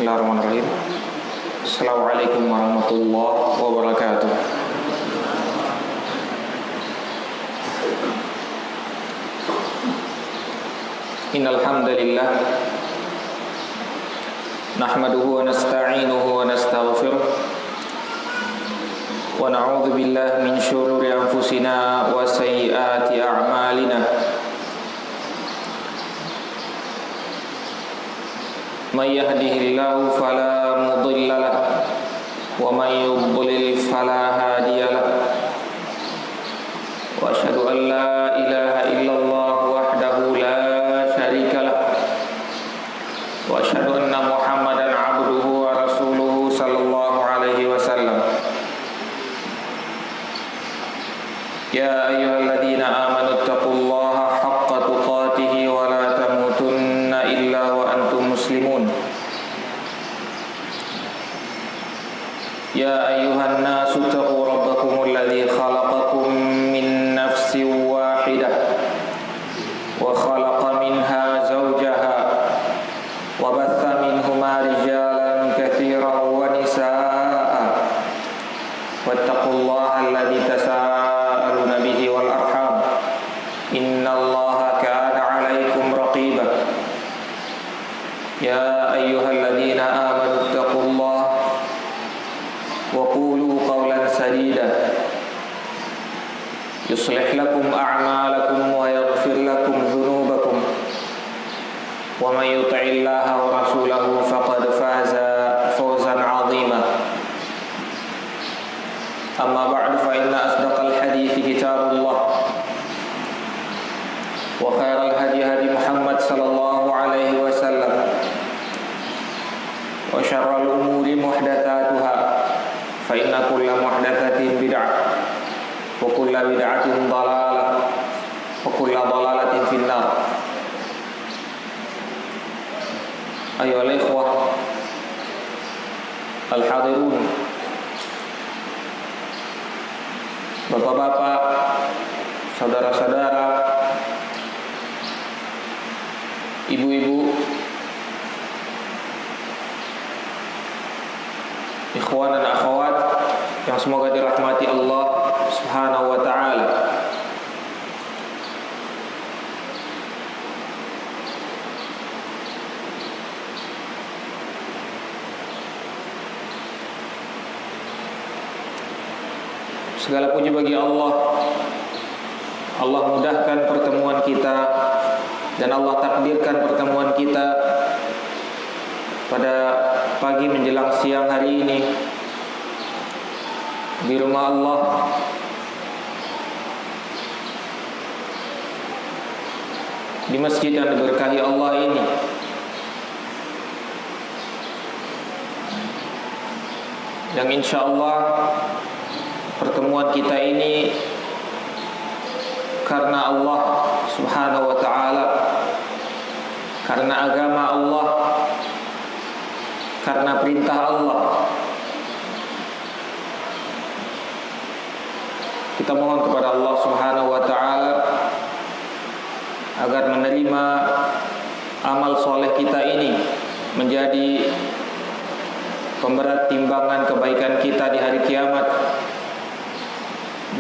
Bismillahirrahmanirrahim. Assalamualaikum warahmatullahi wabarakatuh. Innal hamdalillah nahmaduhu wa nasta'inuhu wa nastaghfiruh wa na'udzu billahi min syururi anfusina wa sayyiati a'malina. Man yahdihillahu fala mudilla lahu wa man yudlil fala hadiya lahu. Wa asyhadu an la ilaha illallah wahdahu la syarika lahu wa asyhadu anna Muhammadan 'abduhu wa rasuluhu sallallahu alaihi wasallam. Ya ayyuhalladzina amanu taqullaha haqqa tuqatih wa la tamutunna illa wa antum muslimun. Ya ayyuhan nasu taqu rabbakumul ladzi khalaqakum min nafsin wahidah wa khalaqa minha zawjaha wa batha minhuma rijalan katsiran wa nisaa'a wattaqullaha alladzi tasaaluna bihi wal arham innallaha kana 'alaikum raqiba. Ya ayyuhalladzina amanu taqullaha wa qulu qawlan sadida yuslih lakum a'malakum wa yaghfir lakum dhunubakum wa man yuti'illaha wa rasulahu faqad faza fawzan 'azima. Amma ba'du, fa inna asdaqal hadithi kitabullah wa khairal hadi hadi Muhammad sallallahu alaihi wasallam wa syarral umuri muhdatsatuha fa inna kulla muhdatsatin bid'ah wa kulla bid'atin dhalalah wa kulla dhalalatin finnar. Ayyuhal ikhwah al-hadirun, bapak-bapak, saudara-saudara, ibu-ibu, ikhwan dan akhwat yang semoga dirahmati Allah Subhanahu wa ta'ala. Segala puji bagi Allah. Allah mudahkan pertemuan kita dan Allah takdirkan pertemuan kita pada pagi menjelang siang hari ini di rumah Allah, di masjid yang diberkahi Allah ini. Yang insya Allah pertemuan kita ini karena Allah Subhanahu wa ta'ala, karena agama Allah, karena perintah Allah. Kita mohon kepada Allah Subhanahu wa ta'ala agar menerima amal soleh kita ini menjadi pemberat timbangan kebaikan kita di hari kiamat.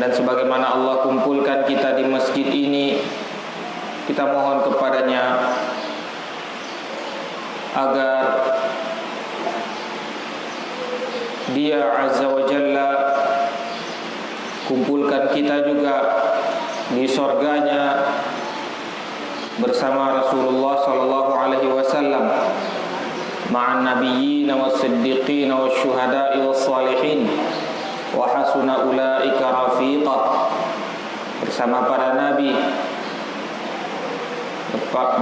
Dan sebagaimana Allah kumpulkan kita di masjid ini, kita mohon kepadanya agar Dia Azza wa Jalla kumpulkan kita juga di surganya bersama Rasulullah sallallahu alaihi wasallam, ma'an nabiyyin was siddiqin was syuhada'i was salihin wa hasuna ulaika rafiqa, bersama para nabi,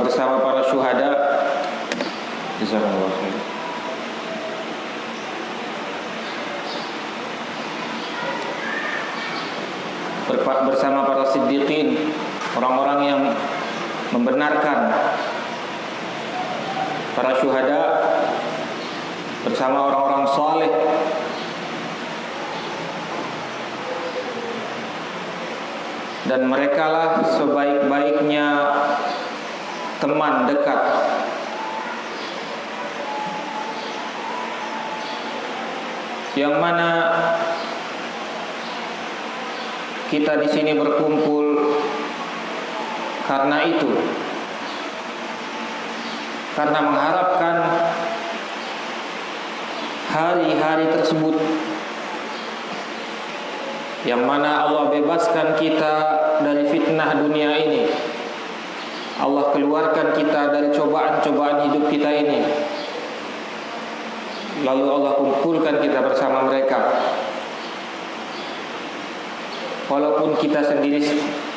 bersama para syuhada, jazakallahu khairan, bersama para siddiqin, orang-orang yang membenarkan, para syuhada, bersama orang-orang saleh, dan merekalah sebaik-baiknya teman dekat yang mana kita di sini berkumpul karena itu, karena mengharapkan hari-hari tersebut yang mana Allah bebaskan kita dari fitnah dunia ini, Allah keluarkan kita dari cobaan-cobaan hidup kita ini, lalu Allah kumpulkan kita bersama mereka. Walaupun kita sendiri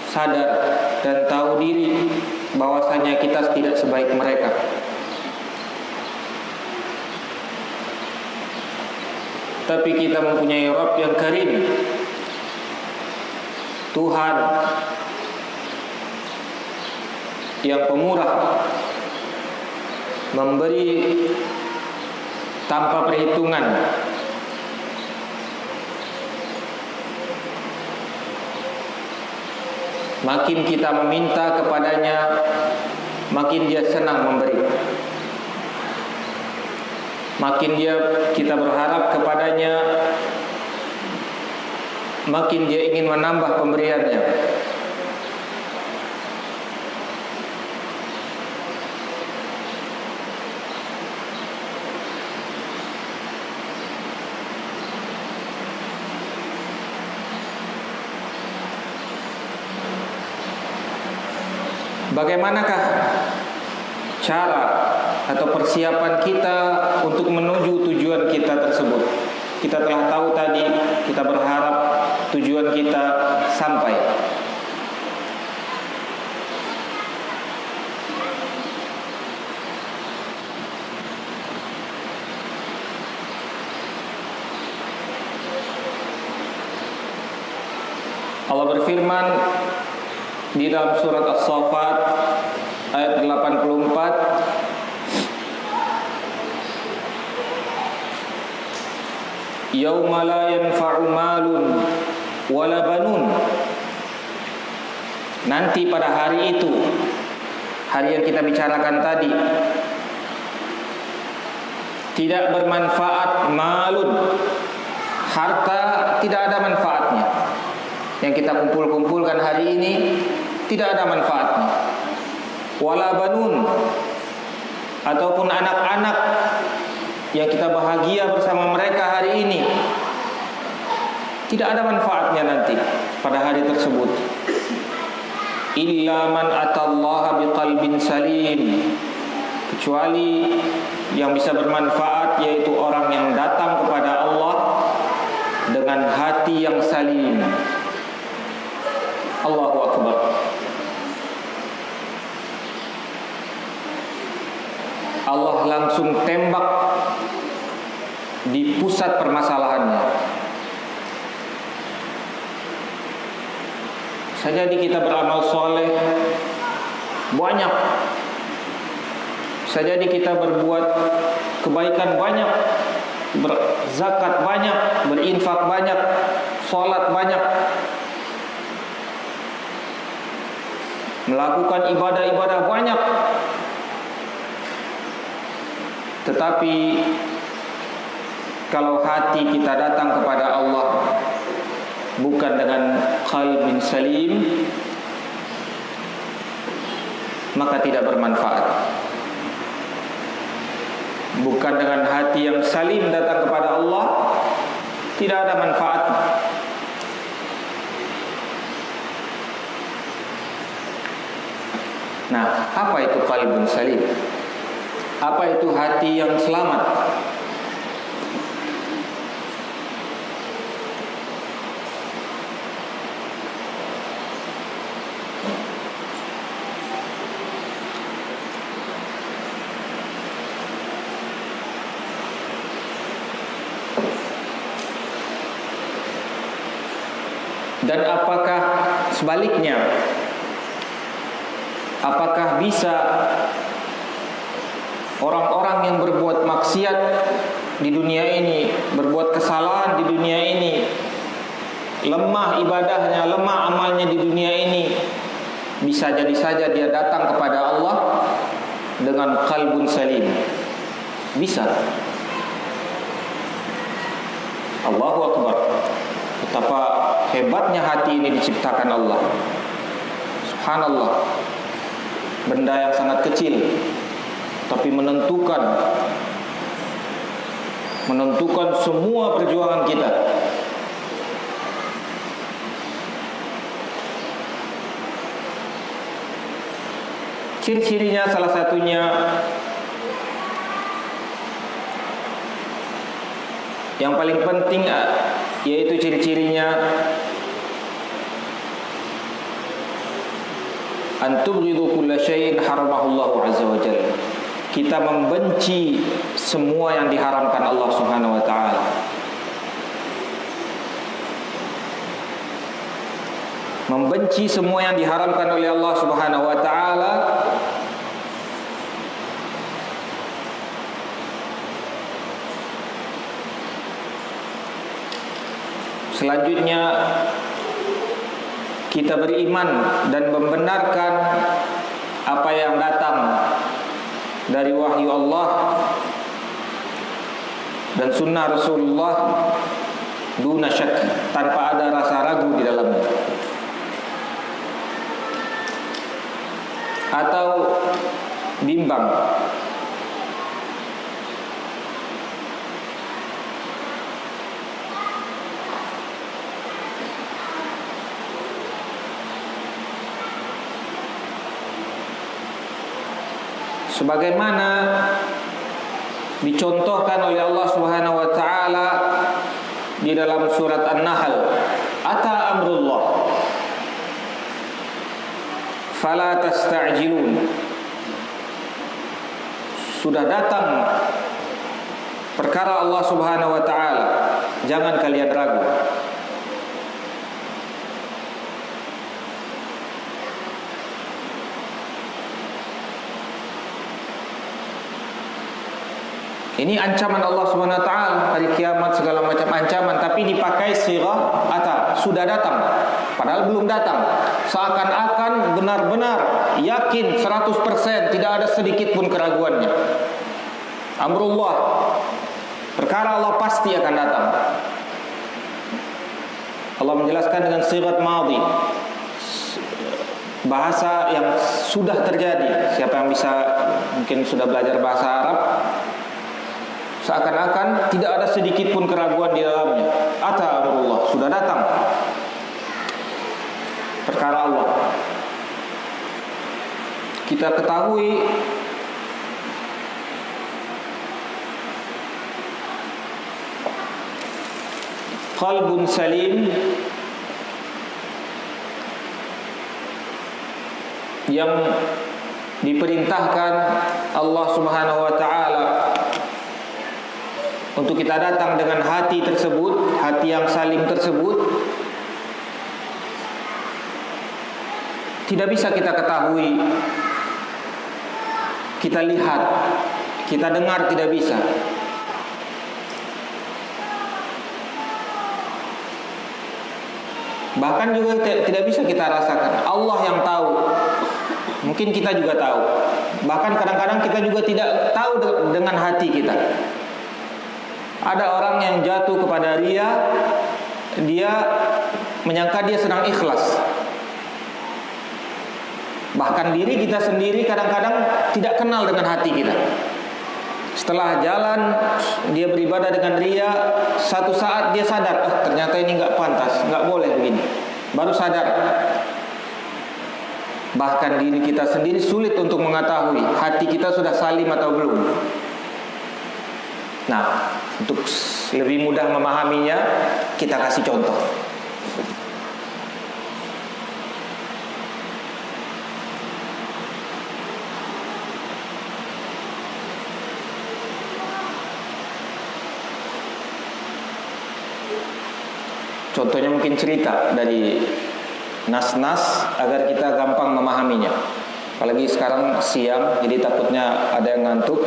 sadar dan tahu diri bahwasanya kita tidak sebaik mereka, tapi kita mempunyai Rabb yang Karim, Tuhan yang pemurah, memberi tanpa perhitungan. Makin kita meminta kepadanya, makin dia senang memberi. Makin kita berharap kepadanya, makin dia ingin menambah pemberiannya. Bagaimanakah cara atau persiapan kita untuk menuju tujuan kita tersebut? Kita telah tahu tadi, kita berharap tujuan kita sampai. Allah berfirman di dalam surat As-Saffat ayat 84, yauma la yanfa'u malun wala banun. Nanti pada hari itu, hari yang kita bicarakan tadi, tidak bermanfaat malun, harta tidak ada manfaatnya. Yang kita kumpulkan hari ini tidak ada manfaatnya. Wala banun, ataupun anak-anak yang kita bahagia bersama mereka hari ini, tidak ada manfaatnya nanti pada hari tersebut. Illa man atallaha biqalbin salim, kecuali yang bisa bermanfaat yaitu orang yang datang kepada Allah dengan hati yang salim. Allahu Akbar. Allah langsung tembak di pusat permasalahannya. Jadi kita beramal soleh banyak, jadi kita berbuat kebaikan banyak, berzakat banyak, berinfak banyak, sholat banyak, melakukan ibadah-ibadah banyak, tetapi kalau hati kita datang kepada Allah bukan dengan qalbin salim, maka tidak bermanfaat. Bukan dengan hati yang salim datang kepada Allah, tidak ada manfaat. Nah, apa itu qalbun salim? Apa itu hati yang selamat? Dan apakah sebaliknya? Apakah bisa orang-orang yang berbuat maksiat di dunia ini, berbuat kesalahan di dunia ini, lemah ibadahnya, lemah amalnya di dunia ini, bisa jadi saja dia datang kepada Allah dengan qalbun salim? Bisa. Allahu Akbar. Betapa hebatnya hati ini diciptakan Allah. Subhanallah. Benda yang sangat kecil tapi menentukan semua perjuangan kita. Ciri-cirinya salah satunya yang paling penting, yaitu ciri-cirinya antubghidu kulla syai'in haramahullahu azza wa jalla. Kita membenci semua yang diharamkan Allah Subhanahu wa taala. Membenci semua yang diharamkan oleh Allah Subhanahu wa taala. Selanjutnya kita beriman dan membenarkan apa yang datang dari wahyu Allah dan sunnah Rasulullah duna syak, tanpa ada rasa ragu di dalamnya atau bimbang. Sebagaimana dicontohkan oleh Allah Subhanahu wa taala di dalam surat An-Nahl, ata amrullah fala tasta'jilun. Sudah datang perkara Allah Subhanahu wa taala, jangan kalian ragu. Ini ancaman Allah Subhanahu wa taala, hari kiamat, segala macam ancaman, tapi dipakai sirah ata, sudah datang, padahal belum datang. Seakan-akan benar-benar yakin 100%, tidak ada sedikit pun keraguannya. Amrullah, perkara Allah pasti akan datang. Allah menjelaskan dengan sigat madhi, bahasa yang sudah terjadi. Siapa yang bisa, mungkin sudah belajar bahasa Arab, seakan-akan tidak ada sedikit pun keraguan di dalamnya. Ata amrullah, sudah datang perkara Allah. Kita ketahui qalbun salim yang diperintahkan Allah Subhanahu wa taala untuk kita datang dengan hati tersebut, hati yang salim tersebut, tidak bisa kita ketahui, kita lihat, kita dengar, tidak bisa. Bahkan juga tidak bisa kita rasakan. Allah yang tahu. Mungkin kita juga tahu. Bahkan kadang-kadang kita juga tidak tahu dengan hati kita. Ada orang yang jatuh kepada riya, dia menyangka dia sedang ikhlas. Bahkan diri kita sendiri kadang-kadang tidak kenal dengan hati kita. Setelah jalan, dia beribadah dengan riya, satu saat dia sadar, ternyata ini nggak pantas, nggak boleh begini. Baru sadar. Bahkan diri kita sendiri sulit untuk mengetahui hati kita sudah salim atau belum. Nah, untuk lebih mudah memahaminya, kita kasih contoh. Contohnya mungkin cerita dari nas-nas agar kita gampang memahaminya. Apalagi sekarang siang, jadi takutnya ada yang ngantuk.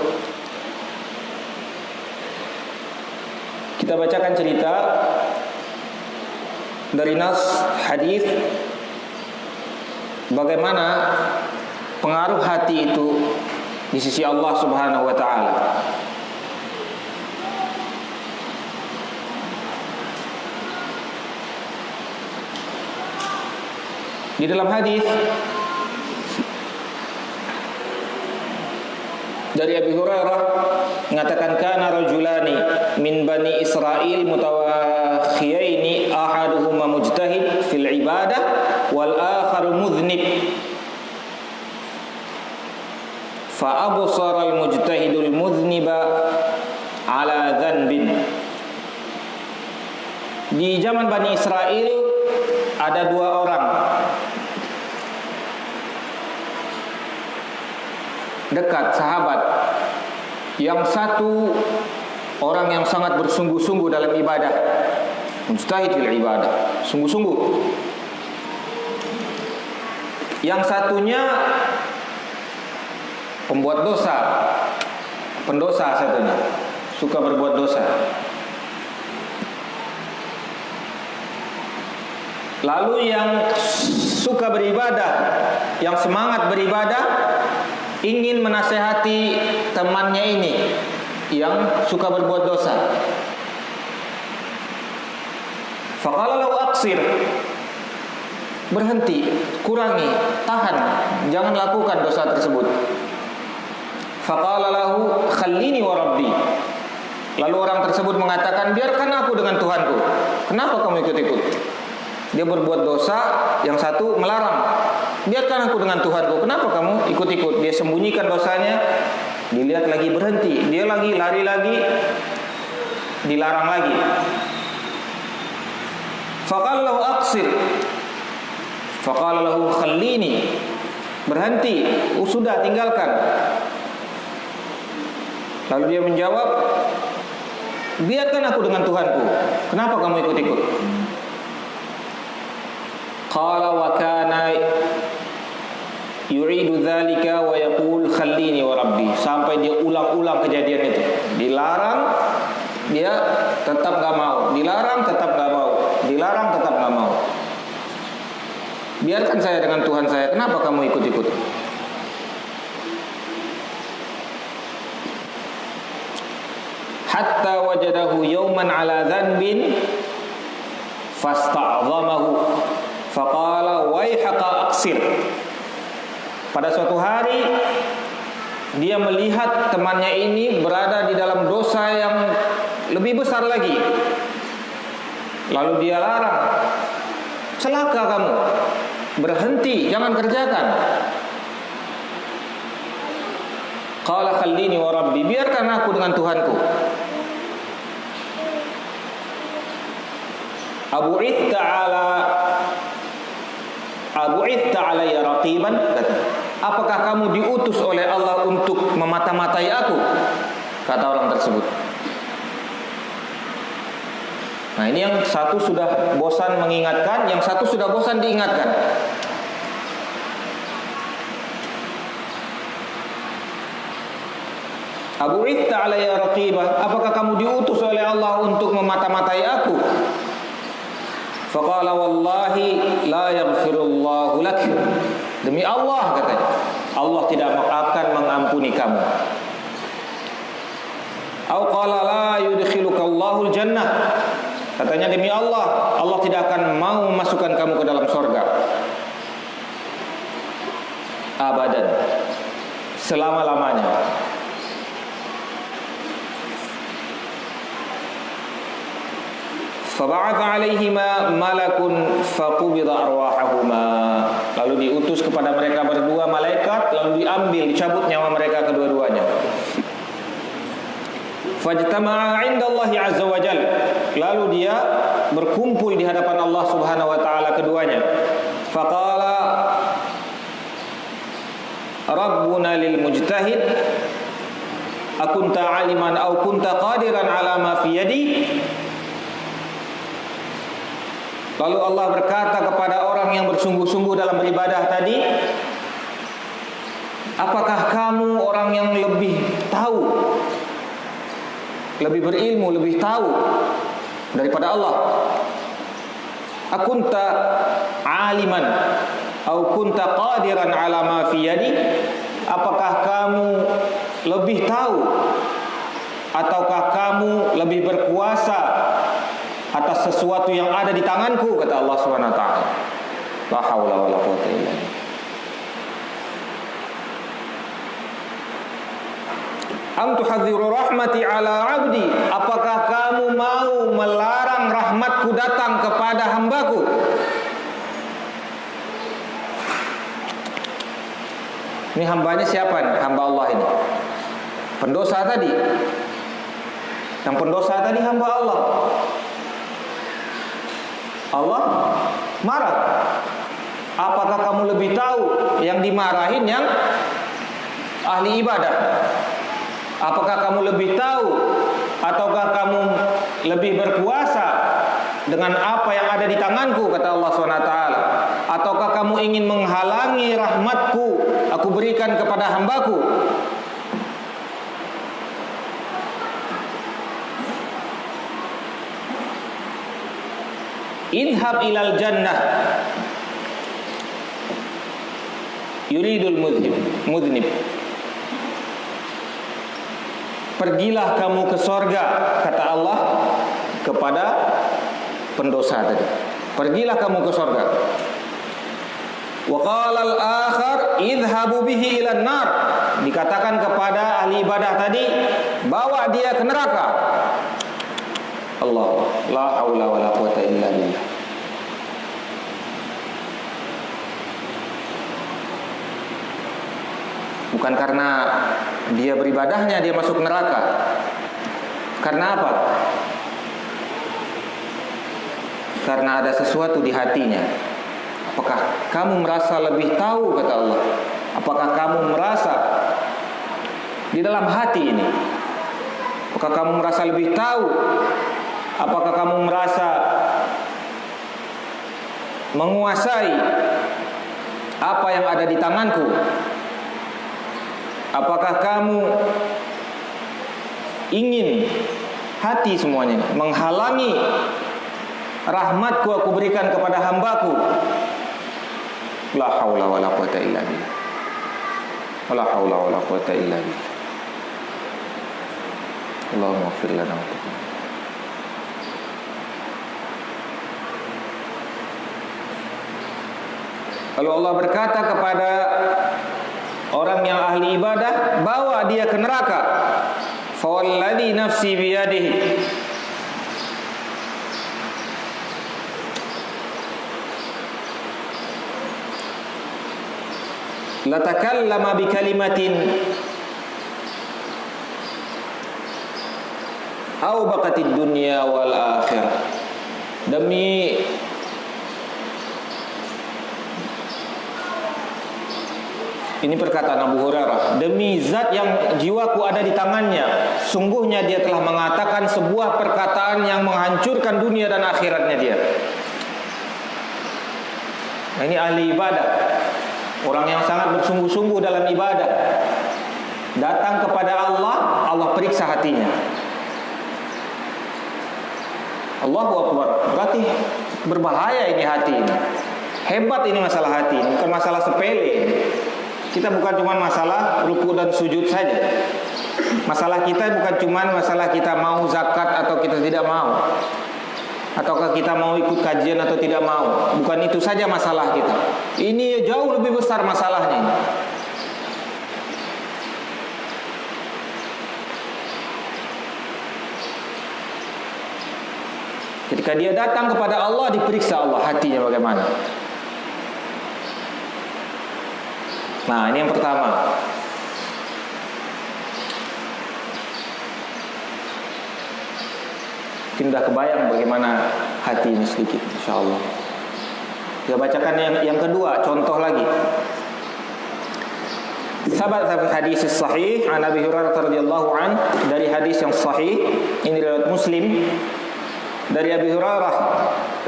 Kita bacakan cerita dari nas hadis bagaimana pengaruh hati itu di sisi Allah Subhanahu wa taala. Di dalam hadis dari Abi Hurairah mengatakan kana rajulani min bani Israil mutawakhiyaini ahaduhuma mujtahid fil ibadah wal akharu mudhnib fa absara al mujtahidul mudhniba ala dhanbin. Di zaman Bani Israel ada dua orang dekat sahabat. Yang satu orang yang sangat bersungguh-sungguh dalam ibadah, mujtahid fil ibadah, sungguh-sungguh. Yang satunya pembuat dosa, pendosa satunya, suka berbuat dosa. Lalu yang suka beribadah, yang semangat beribadah, ingin menasehati temannya ini yang suka berbuat dosa. Faqala lahu aqsir, berhenti, kurangi, tahan, jangan lakukan dosa tersebut. Faqala lahu khallini wa rabbi, lalu orang tersebut mengatakan, biarkan aku dengan Tuhanku, kenapa kamu ikut-ikut? Dia berbuat dosa, yang satu melarang, biarkan aku dengan Tuhanku, kenapa kamu ikut-ikut? Dia sembunyikan dosanya, dilihat lagi berhenti, dia lagi lari lagi, dilarang lagi. Faqala lahu aqsir, faqala lahu khallini, berhenti, sudah tinggalkan. Lalu dia menjawab, biarkan aku dengan Tuhanku, kenapa kamu ikut-ikut? Qala wa kana yuridu dzalika wa yaqul khallini wa rabbi, sampai dia ulang-ulang kejadian itu. Dilarang, dia tetap gak mau, dilarang tetap gak mau, dilarang tetap gak mau. Biarkan saya dengan Tuhan saya, kenapa kamu ikut-ikut? Hatta wajadahu yawman ala dhanbin fasta'zamahu faqala waihaka aqsir. Pada suatu hari dia melihat temannya ini berada di dalam dosa yang lebih besar lagi. Lalu dia larang, celaka kamu, berhenti, jangan kerjakan. Qala khallini wa rabbi, biarkan aku dengan Tuhanku. Abu'ithta alayya raqiban, kata, apakah kamu diutus oleh Allah untuk memata-matai aku? Kata orang tersebut. Nah, ini yang satu sudah bosan mengingatkan, yang satu sudah bosan diingatkan. Abu'ithta alayya raqiban, apakah kamu diutus oleh Allah untuk memata-matai aku? Faqala wallahi la yaghfirullahu lak, demi Allah, katanya, Allah tidak akan mengampuni kamu. Au qala la yudkhilukallahu jannah, katanya demi Allah, Allah tidak akan mau memasukkan kamu ke dalam surga abadan, selama-lamanya. Faba'atha 'alaihima malakun faqubida arwahahuma, lalu diutus kepada mereka berdua malaikat, lalu diambil, dicabut nyawa mereka kedua-duanya. Fajtama'a 'indallahi 'azza wa jalla, lalu dia berkumpul di hadapan Allah Subhanahu wa taala keduanya. Faqala Rabbuna lil mujtahid akunta 'aliman aw kunta qadiran 'ala ma fi yadi. Lalu Allah berkata kepada orang yang bersungguh-sungguh dalam beribadah tadi, apakah kamu orang yang lebih tahu, lebih berilmu, lebih tahu daripada Allah? Akunta aliman au kunta qadiran ala ma fi yadi, apakah kamu lebih tahu ataukah kamu lebih berkuasa atas sesuatu yang ada di tanganku, kata Allah Subhanahu wa taala. La haula wala quwwata illa billah. Am tuhadziru rahmati ala abdi, apakah kamu mau melarang rahmatku datang kepada hambaku? Ini hambanya siapa nih? Hamba Allah ini, pendosa tadi. Yang pendosa tadi hamba Allah. Allah marah. Apakah kamu lebih tahu yang dimarahin yang ahli ibadah? Apakah kamu lebih tahu ataukah kamu lebih berkuasa dengan apa yang ada di tanganku, kata Allah SWT? Ataukah kamu ingin menghalangi rahmatku aku berikan kepada hambaku? Idhab ilal jannah yuridul mudhnib. Pergilah kamu ke sorga, kata Allah kepada pendosa tadi. Pergilah kamu ke sorga. Wa qala al-akhar idhabu bihi ilan nar. Dikatakan kepada ahli ibadah tadi, bawa dia ke neraka. Allah, la haula wala quwwata illa billah. Bukan karena dia beribadahnya dia masuk neraka. Karena apa? Karena ada sesuatu di hatinya. Apakah kamu merasa lebih tahu, kata Allah? Apakah kamu merasa di dalam hati ini? Apakah kamu merasa lebih tahu? Apakah kamu merasa menguasai apa yang ada di tanganku? Apakah kamu ingin hati semuanya menghalangi rahmatku aku berikan kepada hambaku? La haula wala quwwata illa billah. La haula wala quwwata illa billah. Allahumma ighfir lana wa tub. Lalu Allah berkata kepada orang yang ahli ibadah, bawa dia ke neraka. Fawalladhi nafsi biyadihi, latakallama bikalimatin awbaqatid dunya wal akhirah. Demi ini perkataan Abu Hurairah, demi zat yang jiwaku ada di tangannya, sungguhnya dia telah mengatakan sebuah perkataan yang menghancurkan dunia dan akhiratnya dia. Nah, ini ahli ibadah, orang yang sangat bersungguh-sungguh dalam ibadah. Datang kepada Allah, Allah periksa hatinya. Allahu Akbar. Berarti berbahaya ini hati ini. Hebat ini masalah hati, bukan masalah sepele. Kita bukan cuma masalah ruku dan sujud saja. Masalah kita bukan cuma masalah kita mau zakat atau kita tidak mau, ataukah kita mau ikut kajian atau tidak mau. Bukan itu saja masalah kita. Ini jauh lebih besar masalahnya. Ketika dia datang kepada Allah, diperiksa Allah hatinya bagaimana. Nah, ini yang pertama. Mungkin sudah kebayang bagaimana hati ini sedikit, insyaallah. Kita bacakan yang kedua, contoh lagi. Sahabat hadis sahih an Abi Hurairah radhiyallahu an, dari hadis yang sahih ini riwayat Muslim dari Abi Hurairah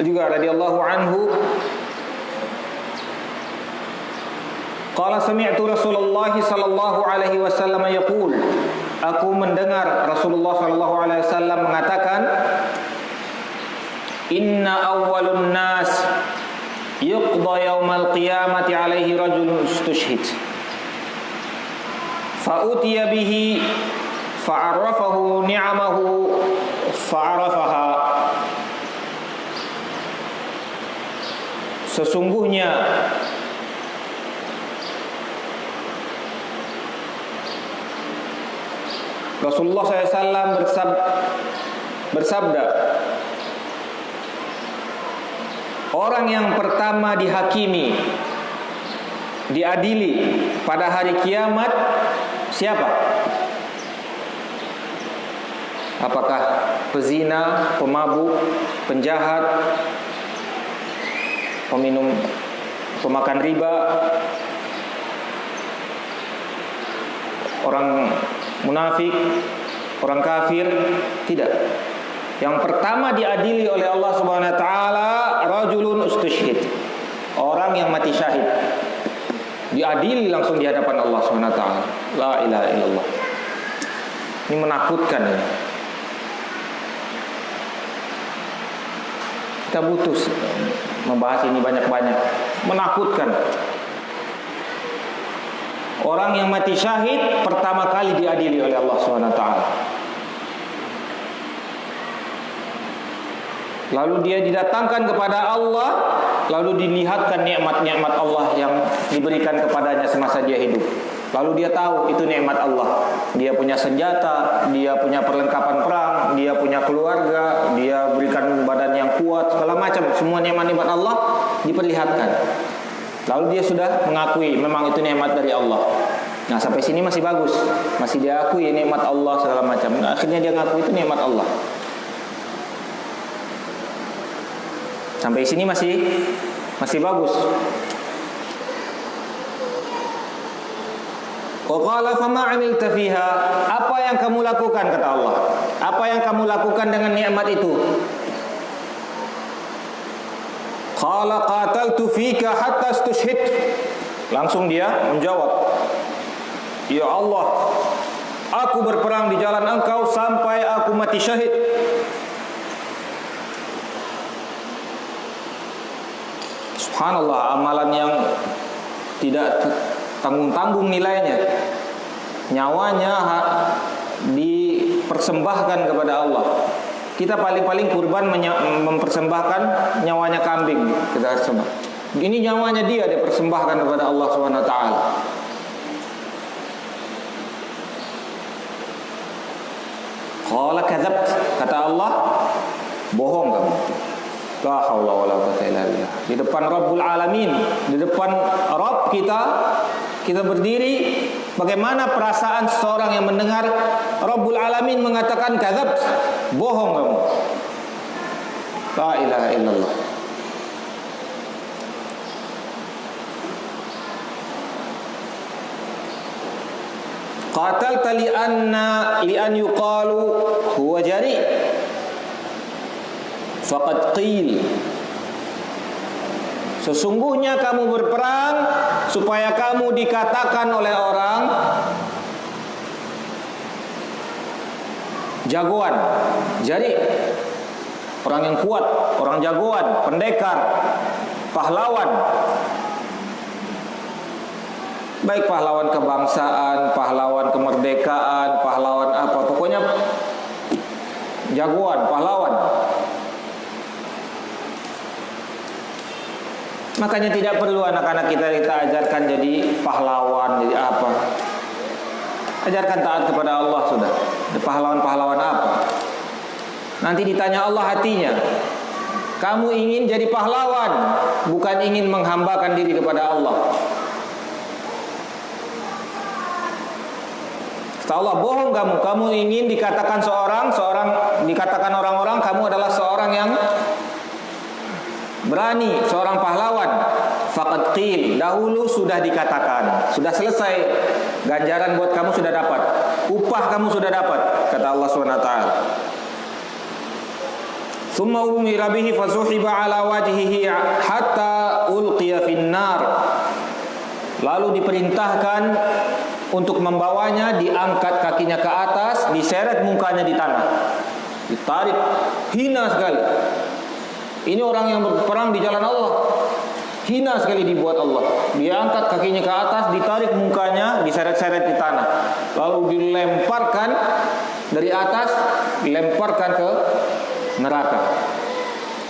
juga radhiyallahu anhu. Qala sami'tu Rasulullah sallallahu alaihi wasallam yaqul, aku mendengar Rasulullah sallallahu alaihi wasallam mengatakan, inna awwalun nas yuqda yaumal qiyamati alaihi rajulun istushhid fa utiya bihi fa'arafahu ni'amahu fa'arafaha sesungguhnya Rasulullah SAW bersabda, orang yang pertama dihakimi, diadili pada hari kiamat siapa? Apakah pezina, pemabuk, penjahat, peminum, pemakan riba, orang munafik, orang kafir? Tidak. Yang pertama diadili oleh Allah Subhanahu wa taala rajulun ustushhid, orang yang mati syahid. Diadili langsung di hadapan Allah Subhanahu wa taala. La ilaha illallah. Ini menakutkan ya. Kita butuh membahas ini banyak-banyak. Menakutkan. Orang yang mati syahid pertama kali diadili oleh Allah Subhanahu wa taala. Lalu dia didatangkan kepada Allah, lalu dilihatkan nikmat-nikmat Allah yang diberikan kepadanya semasa dia hidup. Lalu dia tahu itu nikmat Allah. Dia punya senjata, dia punya perlengkapan perang, dia punya keluarga, dia berikan badan yang kuat, segala macam, semua nikmat-nikmat Allah diperlihatkan. Lalu dia sudah mengakui memang itu nikmat dari Allah. Nah, sampai sini masih bagus, masih dia akui nikmat Allah segala macam. Nah, akhirnya dia ngaku itu nikmat Allah. Sampai sini masih bagus. Wa qala fama 'amilta fiha? Apa yang kamu lakukan, kata Allah? Apa yang kamu lakukan dengan nikmat itu? Qala qataltu fika hatta istushhid. Langsung dia menjawab, ya Allah, aku berperang di jalan Engkau sampai aku mati syahid. Subhanallah, amalan yang tidak tanggung-tanggung nilainya. Nyawanya dipersembahkan kepada Allah. Kita paling-paling kurban mempersembahkan nyawanya kambing, kita sembah. Ini nyawanya dia dipersembahkan kepada Allah Subhanahu wa taala. Qala kadzabt, kata Allah, bohong kamu. La haula wala quwwata illa billah. Di depan Rabbul Alamin, di depan Rabb kita berdiri. Bagaimana perasaan seorang yang mendengar Rabbul Alamin mengatakan kadzabt, bohong kamu. La ilaha illallah. Qatalta li an yuqalu huwa jari. Faqad qil, sesungguhnya kamu berperang supaya kamu dikatakan oleh orang jagoan, jari, orang yang kuat, orang jagoan, pendekar, pahlawan. Baik pahlawan kebangsaan, pahlawan kemerdekaan, pahlawan apa, pokoknya jagoan, pahlawan. Makanya tidak perlu anak-anak kita ajarkan jadi pahlawan, jadi apa. Ajarkan taat kepada Allah sudah. Pahlawan-pahlawan apa? Nanti ditanya Allah hatinya. Kamu ingin jadi pahlawan, bukan ingin menghambakan diri kepada Allah. Kata Allah, bohong kamu. Kamu ingin dikatakan seorang dikatakan orang-orang kamu adalah seorang yang berani, seorang pahlawan. Faqad qil, dahulu sudah dikatakan, sudah selesai. Ganjaran buat kamu sudah dapat, upah kamu sudah dapat, kata Allah SWT. Tsumma umira bihi fasuhiba ala wajhihi hatta ulqiya finnar. Lalu diperintahkan untuk membawanya, diangkat kakinya ke atas, diseret mukanya di tanah, ditarik, hina sekali. Ini orang yang berperang di jalan Allah, hina sekali dibuat Allah. Dia angkat kakinya ke atas, ditarik mukanya, diseret-seret di tanah, lalu dilemparkan dari atas, dilemparkan ke neraka.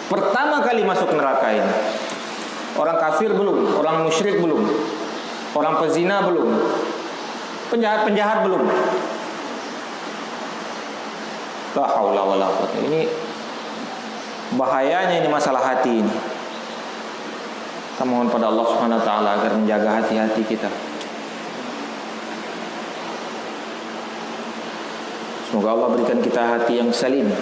Pertama kali masuk neraka ini. Orang kafir belum, orang musyrik belum, orang pezina belum, penjahat-penjahat belum. La haula wala quwwata. Ini bahayanya ini masalah hati ini. Kita mohon pada Allah Subhanahu wa taala agar menjaga hati-hati kita. Semoga Allah berikan kita hati yang salim.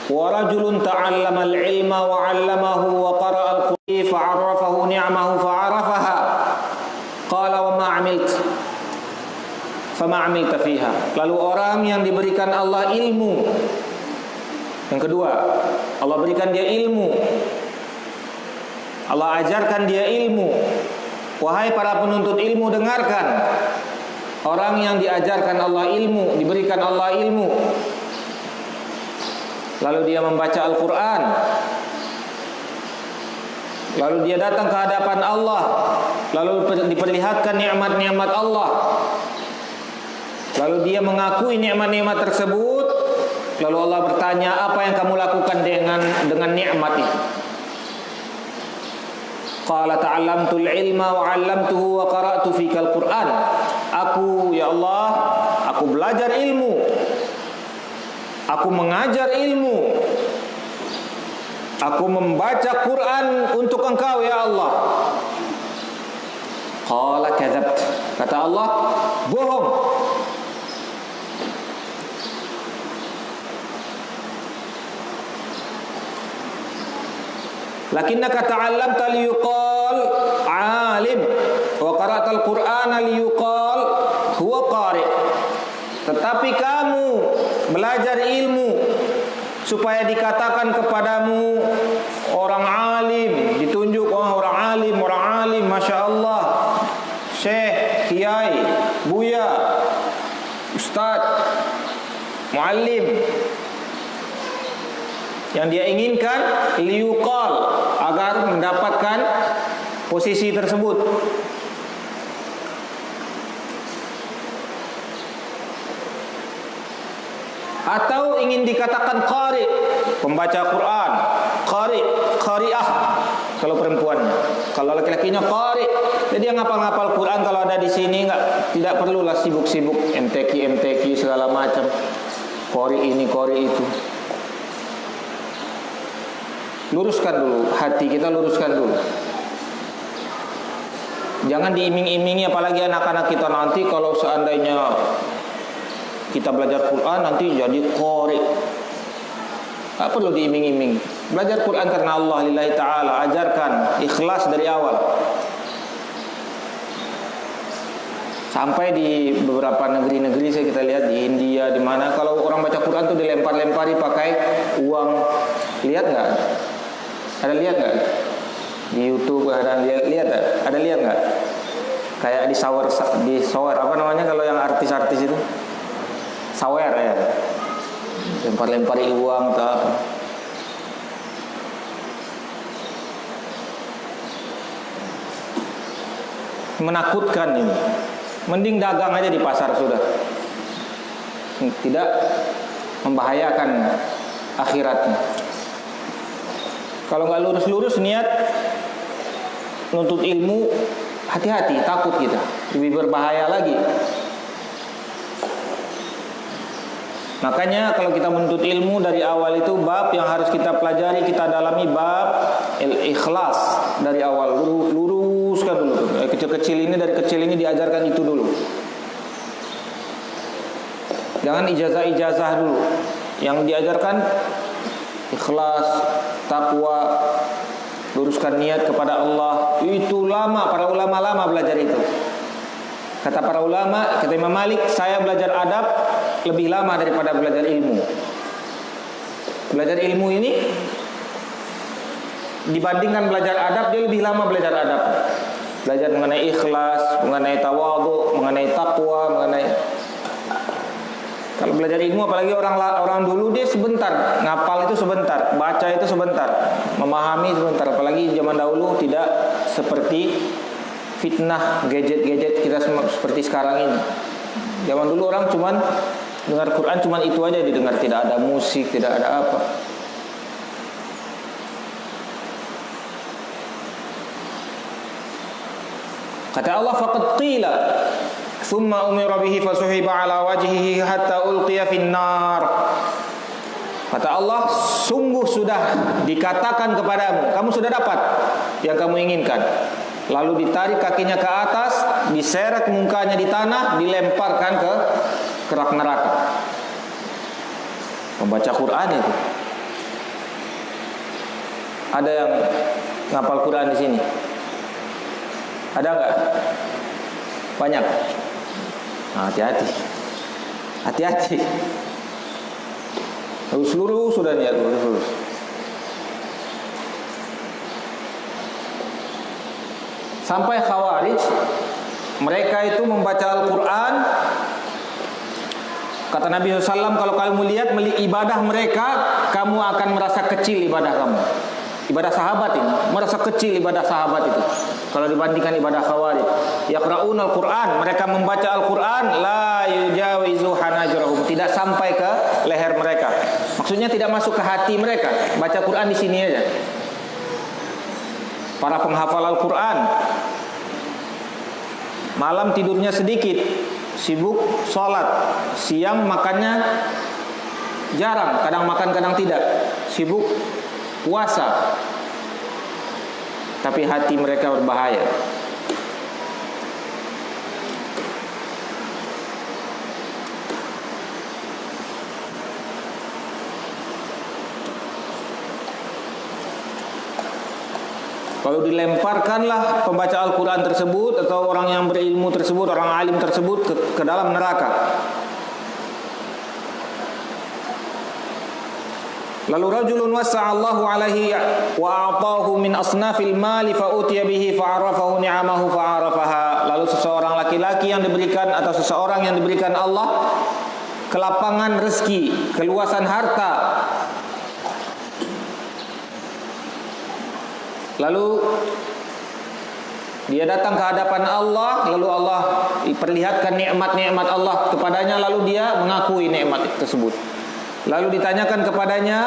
Wa rajulun ta'allama al-ilma wa 'allamahu wa qara'a al-Qur'an fa 'arafahu ni'amahu fa 'arafaha. Qala wa ma 'amilta? Fama 'amilta fiha. Lalu orang yang diberikan Allah ilmu. Yang kedua, Allah berikan dia ilmu. Allah ajarkan dia ilmu. Wahai para penuntut ilmu, dengarkan. Orang yang diajarkan Allah ilmu, diberikan Allah ilmu, lalu dia membaca Al-Quran, lalu dia datang ke hadapan Allah, lalu diperlihatkan nikmat-nikmat Allah, lalu dia mengakui nikmat-nikmat tersebut, lalu Allah bertanya, apa yang kamu lakukan dengan nikmat itu? Qala ta'allamtul ilma wa 'allamtuhu wa qara'tu fikal Qur'an. Aku, ya Allah, aku belajar ilmu, aku mengajar ilmu, aku membaca Quran untuk engkau, ya Allah. Qala kadzabt. Kata Allah, bohong. Lakinnaka ta'allamta liyuqal 'alim wa qara'tal Qur'ana liyuqal huwa qari'. Tetapi kamu belajar ilmu supaya dikatakan kepadamu orang alim, ditunjuk orang alim, masya Allah, syekh, kiai, buya, ustaz, muallim. Yang dia inginkan liyuqal, agar mendapatkan posisi tersebut. Atau ingin dikatakan qari, pembaca Quran, qari'ah kalau perempuannya. Kalau laki-lakinya qari. Jadi yang ngapal-ngapal Quran kalau ada di sini tidak perlulah sibuk-sibuk MTQ segala macam. Qari ini, qari itu. Luruskan dulu hati kita, luruskan dulu. Jangan diiming-imingi, apalagi anak-anak kita nanti kalau seandainya kita belajar Quran nanti jadi qari. Tak perlu diiming-iming. Belajar Quran karena Allah lillahi ta'ala, ajarkan ikhlas dari awal. Sampai di beberapa negeri-negeri kita lihat di India, di mana kalau orang baca Quran tuh dilempar-lempari pakai uang. Lihat nggak? Ada lihat nggak? Di YouTube ada lihat nggak? Ada lihat nggak? Kayak di shower apa namanya kalau yang artis-artis itu? Sawer ya. Lempar-lempari uang atau apa. Menakutkan ini. Mending dagang aja di pasar sudah. Tidak membahayakan akhiratnya. Kalau nggak lurus-lurus niat nuntut ilmu, hati-hati, takut kita, lebih berbahaya lagi. Makanya kalau kita menuntut ilmu dari awal itu bab yang harus kita pelajari, kita dalami bab ikhlas dari awal. Luruskan dulu. Kecil-kecil ini, dari kecil ini diajarkan itu dulu. Jangan ijazah-ijazah dulu. Yang diajarkan ikhlas, takwa, luruskan niat kepada Allah. Itu lama, para ulama lama belajar itu. Kata para ulama, kata Imam Malik, saya belajar adab lebih lama daripada belajar ilmu. Belajar ilmu ini dibandingkan belajar adab, dia lebih lama belajar adab. Belajar mengenai ikhlas, mengenai tawadhu, mengenai takwa, mengenai. Kalau belajar ilmu, apalagi orang dulu, dia sebentar, ngapal itu sebentar, baca itu sebentar, memahami sebentar. Apalagi zaman dahulu tidak seperti fitnah gadget-gadget kita seperti sekarang ini. Zaman dulu orang cuman Dengar Quran cuma itu aja didengar, tidak ada musik, tidak ada apa. Kata Allah, faqad qila thumma umira bihi fasuhiba ala wajhihi hatta ulqiya finnar. Kata Allah, sungguh sudah dikatakan kepadamu, kamu sudah dapat yang kamu inginkan. Lalu ditarik kakinya ke atas, diseret mukanya di tanah, dilemparkan ke kerak neraka. Membaca Quran itu. Ada yang ngapal Quran di sini? Ada enggak? Banyak. Nah, hati-hati. Hati-hati. Lurus sudah niat lurus. Sampai Khawarij, mereka itu membaca Al-Quran. Kata Nabi SAW, kalau kamu lihat ibadah mereka, kamu akan merasa kecil ibadah kamu. Ibadah sahabat ini, merasa kecil ibadah sahabat itu. Kalau dibandingkan ibadah Khawarij, yaqra'una Al-Quran, mereka membaca Al-Quran, la yujawizu hanajrahum, tidak sampai ke leher mereka. Maksudnya tidak masuk ke hati mereka. Baca Quran di sini aja. Para penghafal Al-Quran, malam tidurnya sedikit, sibuk sholat, siang makannya jarang, kadang makan kadang tidak, sibuk puasa, tapi hati mereka berbahaya. Kalau dilemparkanlah pembaca Al-Quran tersebut atau orang yang berilmu tersebut, orang alim tersebut ke dalam neraka. Lalu rajulun wasa'allahu alaihi wa a'tahu min asnafil mali fa utiya bihi fa arafahu ni'amahu fa arafaha. Lalu seseorang laki-laki yang diberikan atau seseorang yang diberikan Allah kelapangan rezeki, keluasan harta. Lalu dia datang ke hadapan Allah, lalu Allah perlihatkan nikmat-nikmat Allah kepadanya, lalu dia mengakui nikmat tersebut. Lalu ditanyakan kepadanya,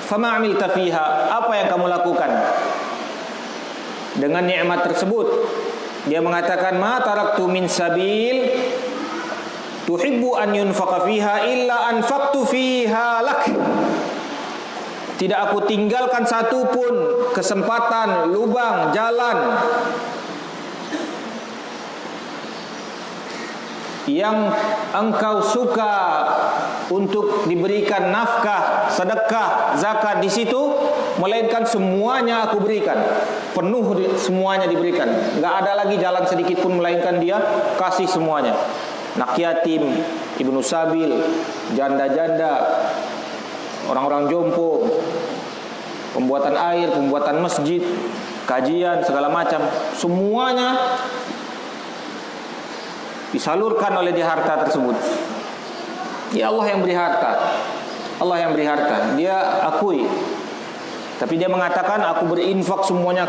"Fama 'amilta fiha?" Apa yang kamu lakukan dengan nikmat tersebut? Dia mengatakan, "Ma taraktu min sabil tuhibbu an yunfaqa fiha illa anfaqtu fiha lak." Tidak aku tinggalkan satu pun kesempatan, lubang, jalan yang engkau suka untuk diberikan nafkah, sedekah, zakat di situ, melainkan semuanya aku berikan, penuh semuanya diberikan. Enggak ada lagi jalan sedikit pun melainkan dia kasih semuanya. Anak yatim, ibnu sabil, janda-janda, orang-orang jompo, pembuatan air, pembuatan masjid, kajian, segala macam, semuanya disalurkan oleh dia harta tersebut. Ya Allah yang beri harta, Allah yang beri harta, dia akui. Tapi dia mengatakan, aku berinfak semuanya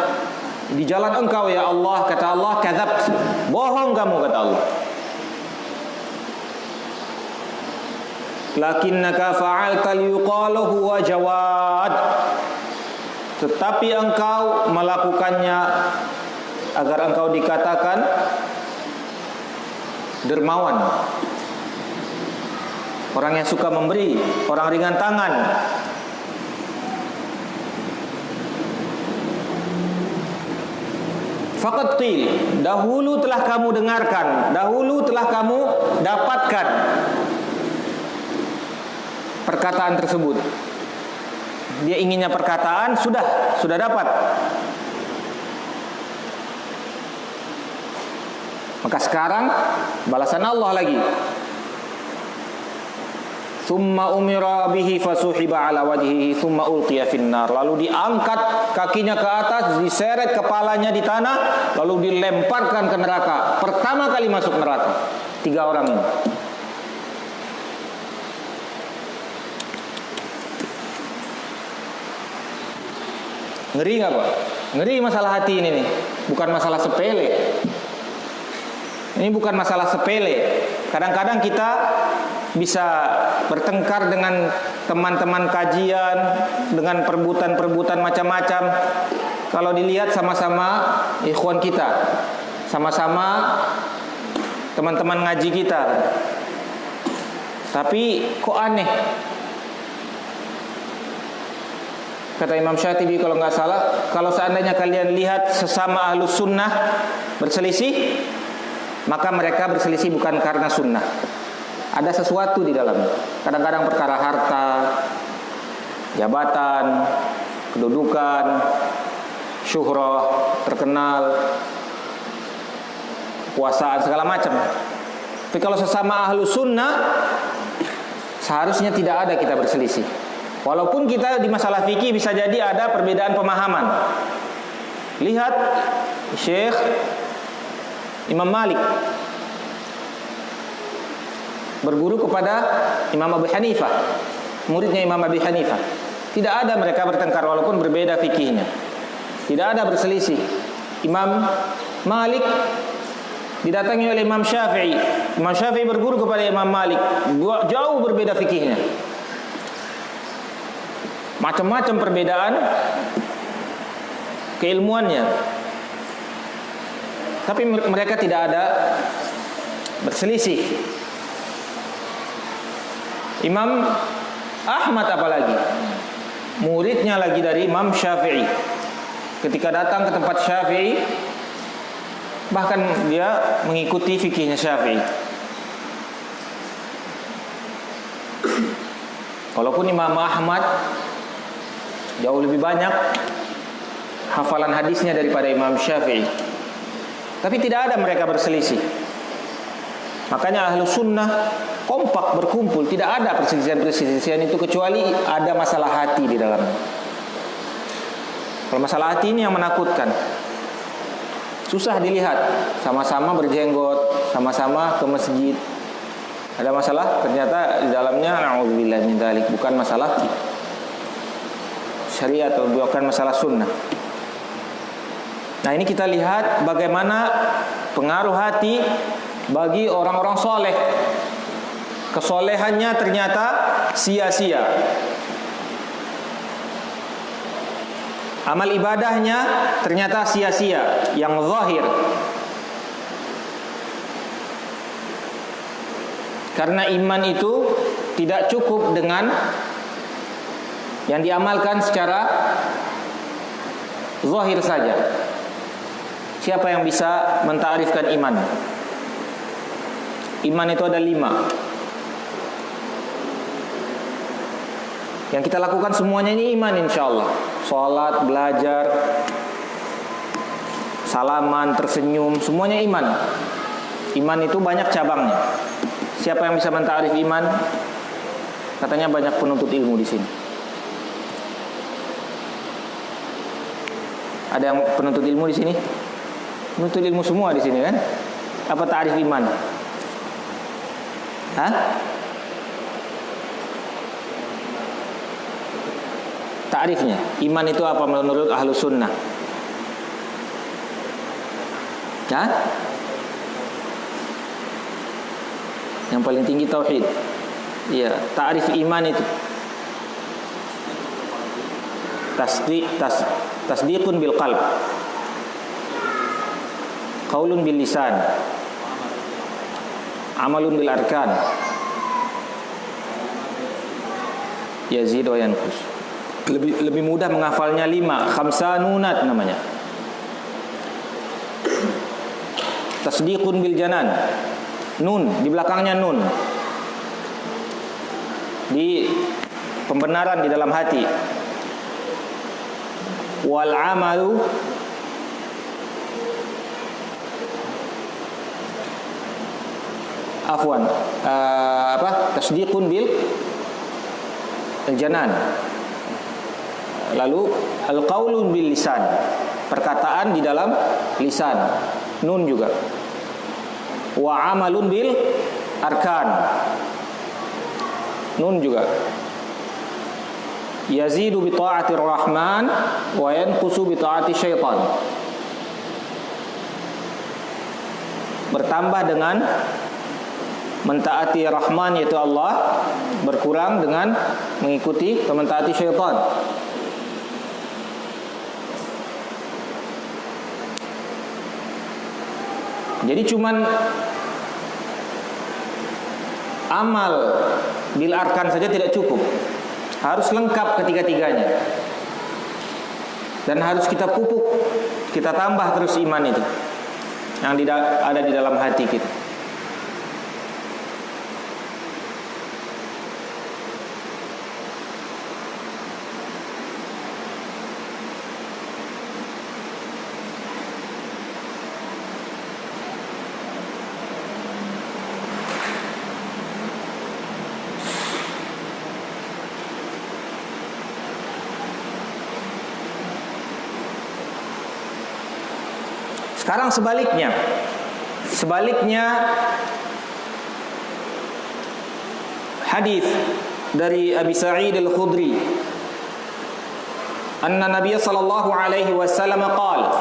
di jalan engkau ya Allah. Kata Allah, kadzabt, bohong kamu, kata Allah. Lakinnaka fa'alta liyuqala huwa jawad. Tetapi engkau melakukannya agar engkau dikatakan dermawan, orang yang suka memberi, orang ringan tangan. Faqad qil, dahulu telah kamu dengarkan, dahulu telah kamu dapatkan perkataan tersebut. Dia inginnya perkataan, sudah dapat. Maka sekarang balasan Allah lagi. Tsumma umira bihi fasuhiba ala wajhihi tsumma ulqiya finnar. Lalu diangkat kakinya ke atas, diseret kepalanya di tanah, lalu dilemparkan ke neraka. Pertama kali masuk neraka 3 orang ini. Ngeri nggak Pak? Ngeri masalah hati ini nih, bukan masalah sepele. Ini bukan masalah sepele. Kadang-kadang kita bisa bertengkar dengan teman-teman kajian, dengan perebutan-perebutan macam-macam. Kalau dilihat sama-sama ikhwan kita, sama-sama teman-teman ngaji kita. Tapi kok aneh? Kata Imam Syatibi kalau nggak salah, kalau seandainya kalian lihat sesama ahlus sunnah berselisih, maka mereka berselisih bukan karena sunnah. Ada sesuatu di dalamnya. Kadang-kadang perkara harta, jabatan, kedudukan, syuhrah, terkenal, kekuasaan, segala macam. Tapi kalau sesama ahlus sunnah, seharusnya tidak ada kita berselisih. Walaupun kita di masalah fikih bisa jadi ada perbedaan pemahaman. Lihat Syekh Imam Malik berguru kepada Imam Abu Hanifah, muridnya Imam Abu Hanifah. Tidak ada mereka bertengkar walaupun berbeda fikihnya. Tidak ada berselisih. Imam Malik didatangi oleh Imam Syafi'i. Imam Syafi'i berguru kepada Imam Malik. Jauh berbeda fikihnya. Macam-macam perbedaan keilmuannya. Tapi mereka tidak ada berselisih. Imam Ahmad apalagi, muridnya lagi dari Imam Syafi'i. Ketika datang ke tempat Syafi'i, bahkan dia mengikuti fikihnya Syafi'i. Walaupun Imam Ahmad jauh lebih banyak hafalan hadisnya daripada Imam Syafi'i, tapi tidak ada mereka berselisih. Makanya ahlu sunnah kompak berkumpul, tidak ada perselisihan itu kecuali ada masalah hati di dalamnya. Kalau masalah hati ini yang menakutkan, susah dilihat. Sama-sama berjenggot, sama-sama ke masjid, ada masalah ternyata di dalamnya na'udzubillah min dzalik, bukan masalah syariat atau bukan masalah sunnah. Nah, ini kita lihat bagaimana pengaruh hati bagi orang-orang soleh. Kesolehannya ternyata sia-sia. Amal ibadahnya ternyata sia-sia, yang zahir. Karena iman itu tidak cukup dengan yang diamalkan secara zahir saja. Siapa yang bisa mentarifkan iman? Iman itu ada 5. Yang kita lakukan semuanya ini iman insyaallah. Salat, belajar, salaman, tersenyum, semuanya iman. Iman itu banyak cabangnya. Siapa yang bisa mentarif iman? Katanya banyak penuntut ilmu di sini. Ada yang penuntut ilmu di sini? Penuntut ilmu semua di sini kan? Apa ta'rif iman? Hah? Ta'rifnya, iman itu apa menurut ahlu sunnah? Hah? Yang paling tinggi tauhid. Iya, ta'rif iman itu tasdiqun bil qalb, qaulun bil lisan, amalun bil arkan, yazid wa yanqus. Lebih mudah menghafalnya 5, khamsanunat namanya. Tasdiqun bil janan, nun di belakangnya nun, di pembenaran di dalam hati. Wal amalu afwan tasdiqun bil janan. Lalu al-qaulun bil lisan, perkataan di dalam lisan, nun juga. Wa amalun bil arkan, nun juga. Yazidu bi ta'atir rahman wa yanqusu bi ta'ati syaitan. bertambah dengan mentaati Rahman yaitu Allah, berkurang dengan mengikuti mentaati syaitan. Jadi cuman amal bil arkan saja tidak cukup. Harus lengkap ketiga-tiganya. Dan harus kita pupuk, kita tambah terus iman itu yang ada di dalam hati kita. Sekarang sebaliknya hadis dari Abi Sa'id Al-Khudri, anna Nabiy sallallahu alaihi wasallam qala,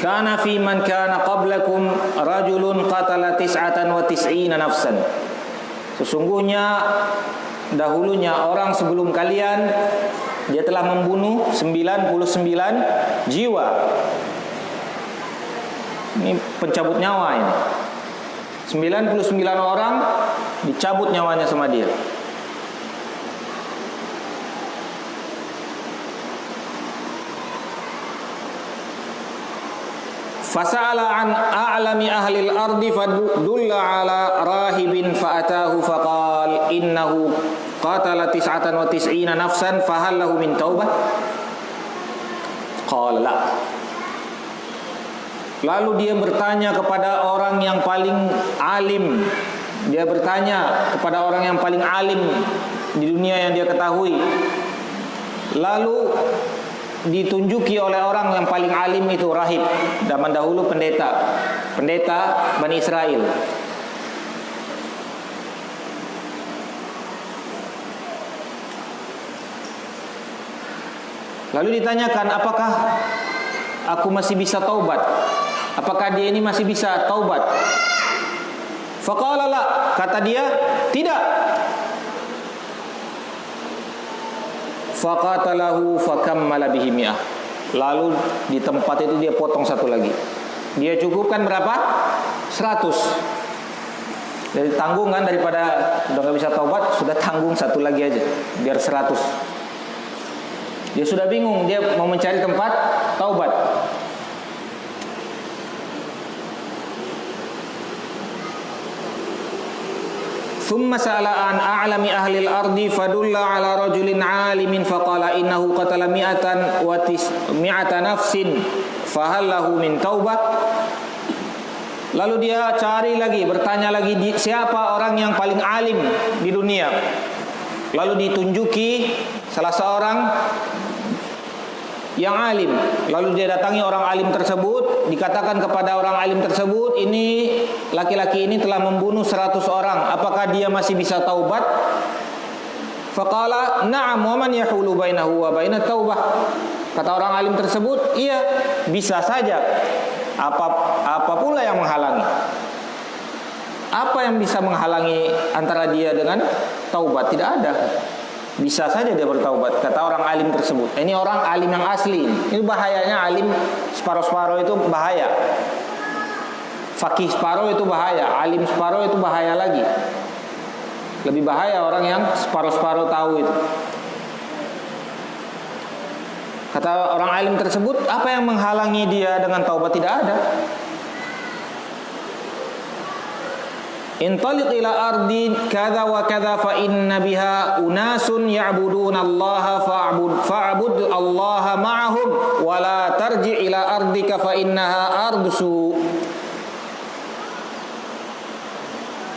kana fi man kana qablakum rajulun qatala 99 nafsan. Sesungguhnya dahulunya orang sebelum kalian, dia telah membunuh 99 jiwa. Ini pencabut nyawa ini. 99 orang dicabut nyawanya sama dia. Fasa'ala an a'lami ahli al-ardi fadulla ala rahibin fa'atahu faqal innahu qatala 99 nafsan fahal lahu min taubah? Qala la. Lalu dia bertanya kepada orang yang paling alim. Dia bertanya kepada orang yang paling alim di dunia yang dia ketahui. Lalu ditunjuki oleh orang yang paling alim itu rahib. Zaman dahulu pendeta Bani Israel. Lalu ditanyakan, apakah aku masih bisa taubat? Apakah dia ini masih bisa taubat? Faqala la, kata dia, tidak. Faqatalahu fakammala bihi mi'ah. Lalu di tempat itu dia potong satu lagi. Dia cukupkan berapa? 100. Jadi tanggungan daripada sudah gak bisa taubat, sudah tanggung satu lagi aja, biar 100. Dia sudah bingung, dia mau mencari tempat taubat. Thumma sa'ala an a'lami ahli al-ardi fadulla ala rajulin 'alimin faqala innahu qatala mi'ata nafsin fahal lahu min taubah. Lalu dia cari lagi, bertanya lagi, siapa orang yang paling alim di dunia? Lalu ditunjuki salah seorang yang alim. Lalu dia datangi orang alim tersebut, dikatakan kepada orang alim tersebut, ini laki-laki ini telah membunuh 100 orang. Apakah dia masih bisa taubat? Faqala na'am wa man yahulu bainahu wa bainat taubah. Kata orang alim tersebut, iya, bisa saja. Apa pula yang menghalangi? Apa yang bisa menghalangi antara dia dengan taubat? Tidak ada. Bisa saja dia bertaubat, kata orang alim tersebut. Ini orang alim yang asli. Ini bahayanya alim separuh-separuh itu bahaya. Fakih separuh itu bahaya, alim separuh itu bahaya lagi. Lebih bahaya orang yang separuh-separuh tahu itu. Kata orang alim tersebut, apa yang menghalangi dia dengan taubat? Tidak ada. Intaliq ila ardi kadza wa kadza fa inna biha unasun ya'buduna Allah fa'bud Allah ma'ahum wa la tarji ila ardika fa innaha ardusu.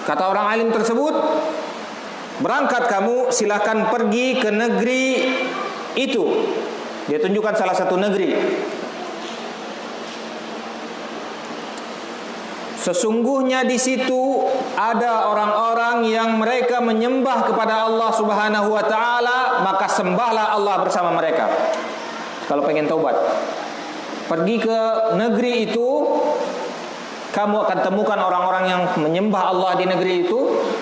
Kata orang alim tersebut, berangkat kamu, silakan pergi ke negeri itu. Dia tunjukkan salah satu negeri. Sesungguhnya di situ ada orang-orang yang mereka menyembah kepada Allah Subhanahu wa taala, maka sembahlah Allah bersama mereka. Kalau pengen taubat, pergi ke negeri itu, kamu akan temukan orang-orang yang menyembah Allah di negeri itu,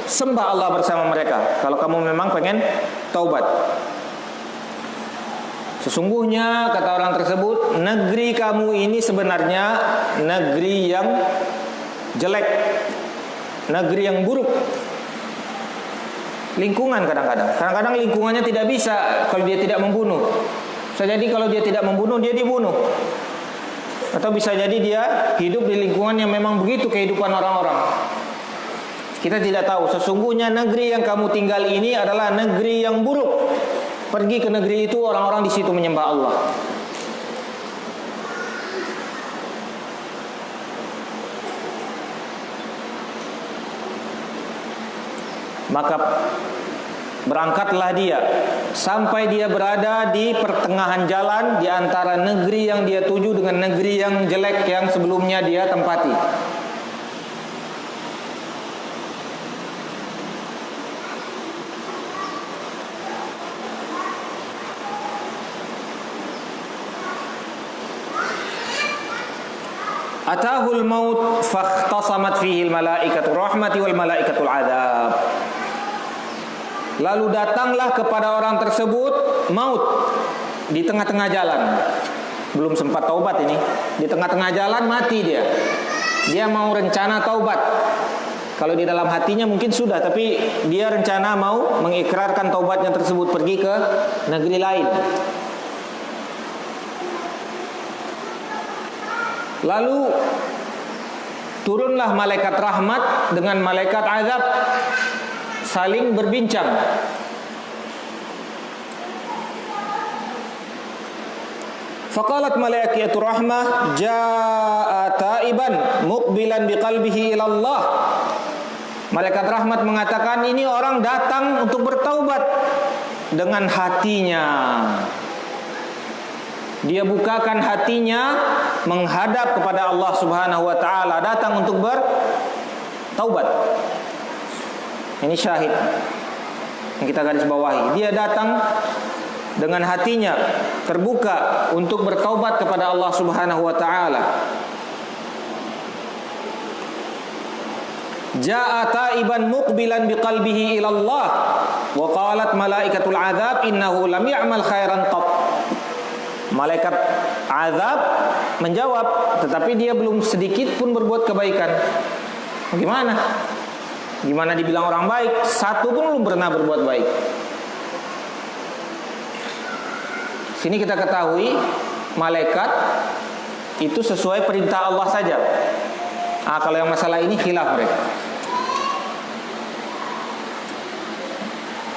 sembah Allah bersama mereka. Kalau kamu memang pengen taubat. Sesungguhnya kata orang tersebut, negeri kamu ini sebenarnya negeri yang jelek, negeri yang buruk. Lingkungan kadang-kadang lingkungannya tidak bisa kalau dia tidak membunuh. Bisa jadi kalau dia tidak membunuh, dia dibunuh. Atau bisa jadi dia hidup di lingkungan yang memang begitu kehidupan orang-orang. Kita tidak tahu. Sesungguhnya negeri yang kamu tinggal ini adalah negeri yang buruk. Pergi ke negeri itu, orang-orang di situ menyembah Allah. Maka berangkatlah dia sampai dia berada di pertengahan jalan di antara negeri yang dia tuju dengan negeri yang jelek yang sebelumnya dia tempati. Atahul maut fakhtasamat fihi al-malaikatu rahmati wal malaikatul adzab. Lalu datanglah kepada orang tersebut maut di tengah-tengah jalan. Belum sempat taubat ini. Di tengah-tengah jalan mati dia. Dia mau rencana taubat. Kalau di dalam hatinya mungkin sudah, tapi dia rencana mau mengikrarkan taubatnya tersebut, pergi ke negeri lain. Lalu turunlah malaikat rahmat dengan malaikat azab saling berbincang. Faqalat malaikatu rahmah jaa taiban muqbilan biqalbihi ila Allah. Malaikat rahmat mengatakan, ini orang datang untuk bertaubat dengan hatinya. Dia bukakan hatinya menghadap kepada Allah Subhanahu wa taala, datang untuk bertaubat. Ini syahid yang kita garis bawahi. Dia datang dengan hatinya terbuka untuk bertaubat kepada Allah Subhanahu wa taala. Jaa taiban muqbilan biqalbihi ila Allah wa qalat malaikatul azab innahu lam ya'mal khairan qat. Malaikat azab menjawab, tetapi dia belum sedikit pun berbuat kebaikan. Gimana? Gimana dibilang orang baik? Satu pun belum pernah berbuat baik. Sini kita ketahui malaikat itu sesuai perintah Allah saja. Kalau yang masalah ini khilaf mereka.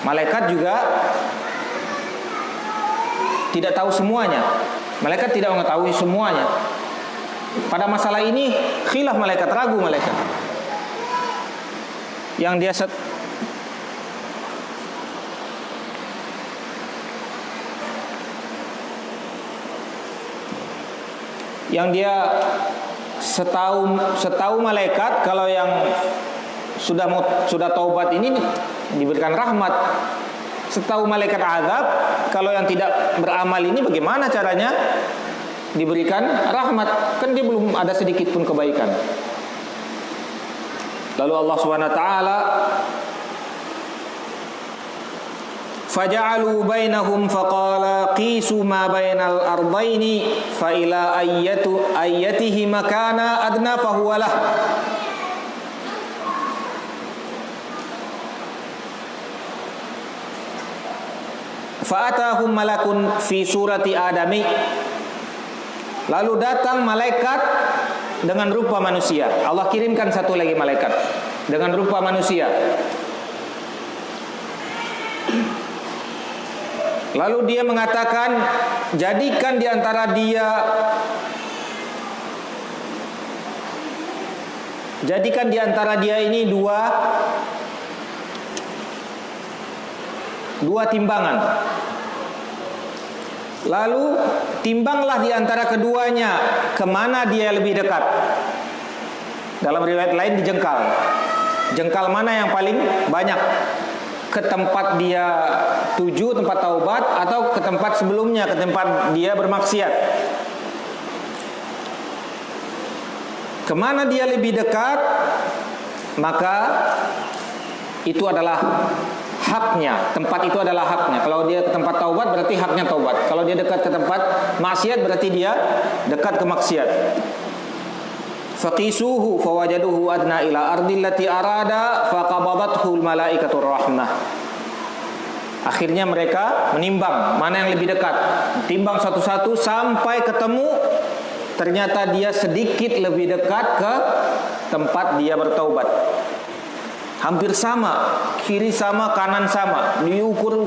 Malaikat juga tidak tahu semuanya. Malaikat tidak mengetahui semuanya. Pada masalah ini khilaf malaikat, ragu malaikat. Yang dia setahu malaikat, kalau yang sudah taubat ini diberikan rahmat. Setahu malaikat azab, kalau yang tidak beramal ini bagaimana caranya diberikan rahmat? Kan dia belum ada sedikit pun kebaikan. Lalu Allah Subhanahu wa taala faja'alu bainahum faqala qisu ma bainal ardaini fa ila ayyatihi makana adna fa huwa lah. Fa'atahum malakun fi surati adami. Lalu datang malaikat dengan rupa manusia. Allah kirimkan satu lagi malaikat dengan rupa manusia. Lalu dia mengatakan, jadikan di antara dia ini dua timbangan. Lalu timbanglah di antara keduanya kemana dia lebih dekat. Dalam riwayat lain dijengkal. Jengkal mana yang paling banyak? Ke tempat dia tuju, tempat taubat, atau ke tempat sebelumnya, ke tempat dia bermaksiat. kemana dia lebih dekat, maka itu adalah haknya. Tempat itu adalah haknya. Kalau dia ke tempat taubat berarti haknya taubat. Kalau dia dekat ke tempat maksiat berarti dia dekat ke maksiat. Faqisuhu fawajaduhu adna ila ardil lati arada faqabadathu al malaikatur rahmah. Akhirnya mereka menimbang mana yang lebih dekat. Timbang satu-satu sampai ketemu, ternyata dia sedikit lebih dekat ke tempat dia bertaubat. Hampir sama, kiri sama, kanan sama. Diukur,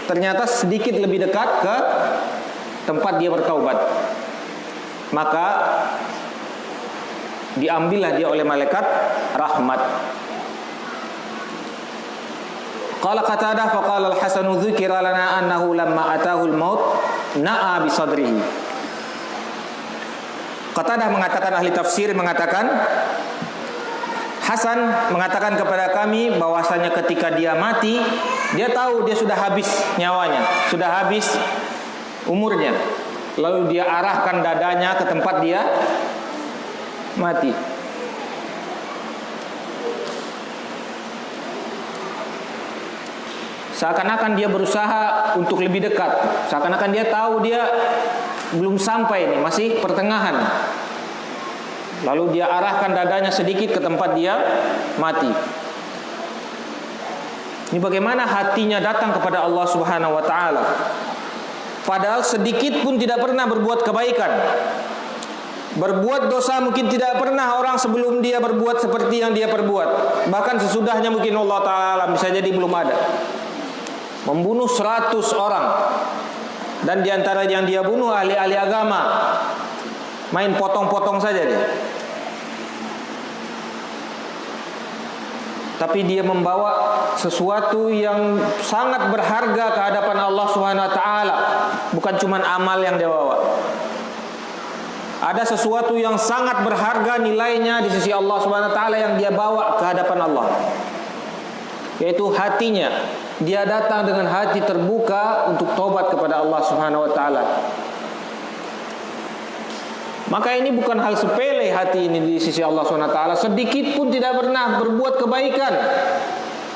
ternyata sedikit lebih dekat ke tempat dia bertaubat. Maka diambillah dia oleh malaikat rahmat. Qala Qatadah faqala al-Hasan dzukira lana annahu lamma atahu al-maut na'a bi sadrihi. Qatadah mengatakan, ahli tafsir mengatakan, Hasan mengatakan kepada kami bahwasanya ketika dia mati, dia tahu dia sudah habis nyawanya, sudah habis umurnya. Lalu dia arahkan dadanya ke tempat dia mati. Seakan-akan dia berusaha untuk lebih dekat. Seakan-akan dia tahu dia belum sampai nih, masih pertengahan. Lalu dia arahkan dadanya sedikit ke tempat dia mati. Ini bagaimana hatinya datang kepada Allah Subhanahu wa taala. Padahal sedikit pun tidak pernah berbuat kebaikan. Berbuat dosa mungkin tidak pernah orang sebelum dia berbuat seperti yang dia perbuat. Bahkan sesudahnya mungkin Allah taala bisa jadi belum ada. Membunuh 100 orang. Dan diantara yang dia bunuh ahli-ahli agama. Main potong-potong saja dia. Tapi dia membawa sesuatu yang sangat berharga ke hadapan Allah Subhanahu wa taala. Bukan cuma amal yang dia bawa. Ada sesuatu yang sangat berharga nilainya di sisi Allah Subhanahu wa taala yang dia bawa ke hadapan Allah. Yaitu hatinya. Dia datang dengan hati terbuka untuk tobat kepada Allah Subhanahu wa taala. Maka ini bukan hal sepele hati ini di sisi Allah SWT. Sedikit pun tidak pernah berbuat kebaikan.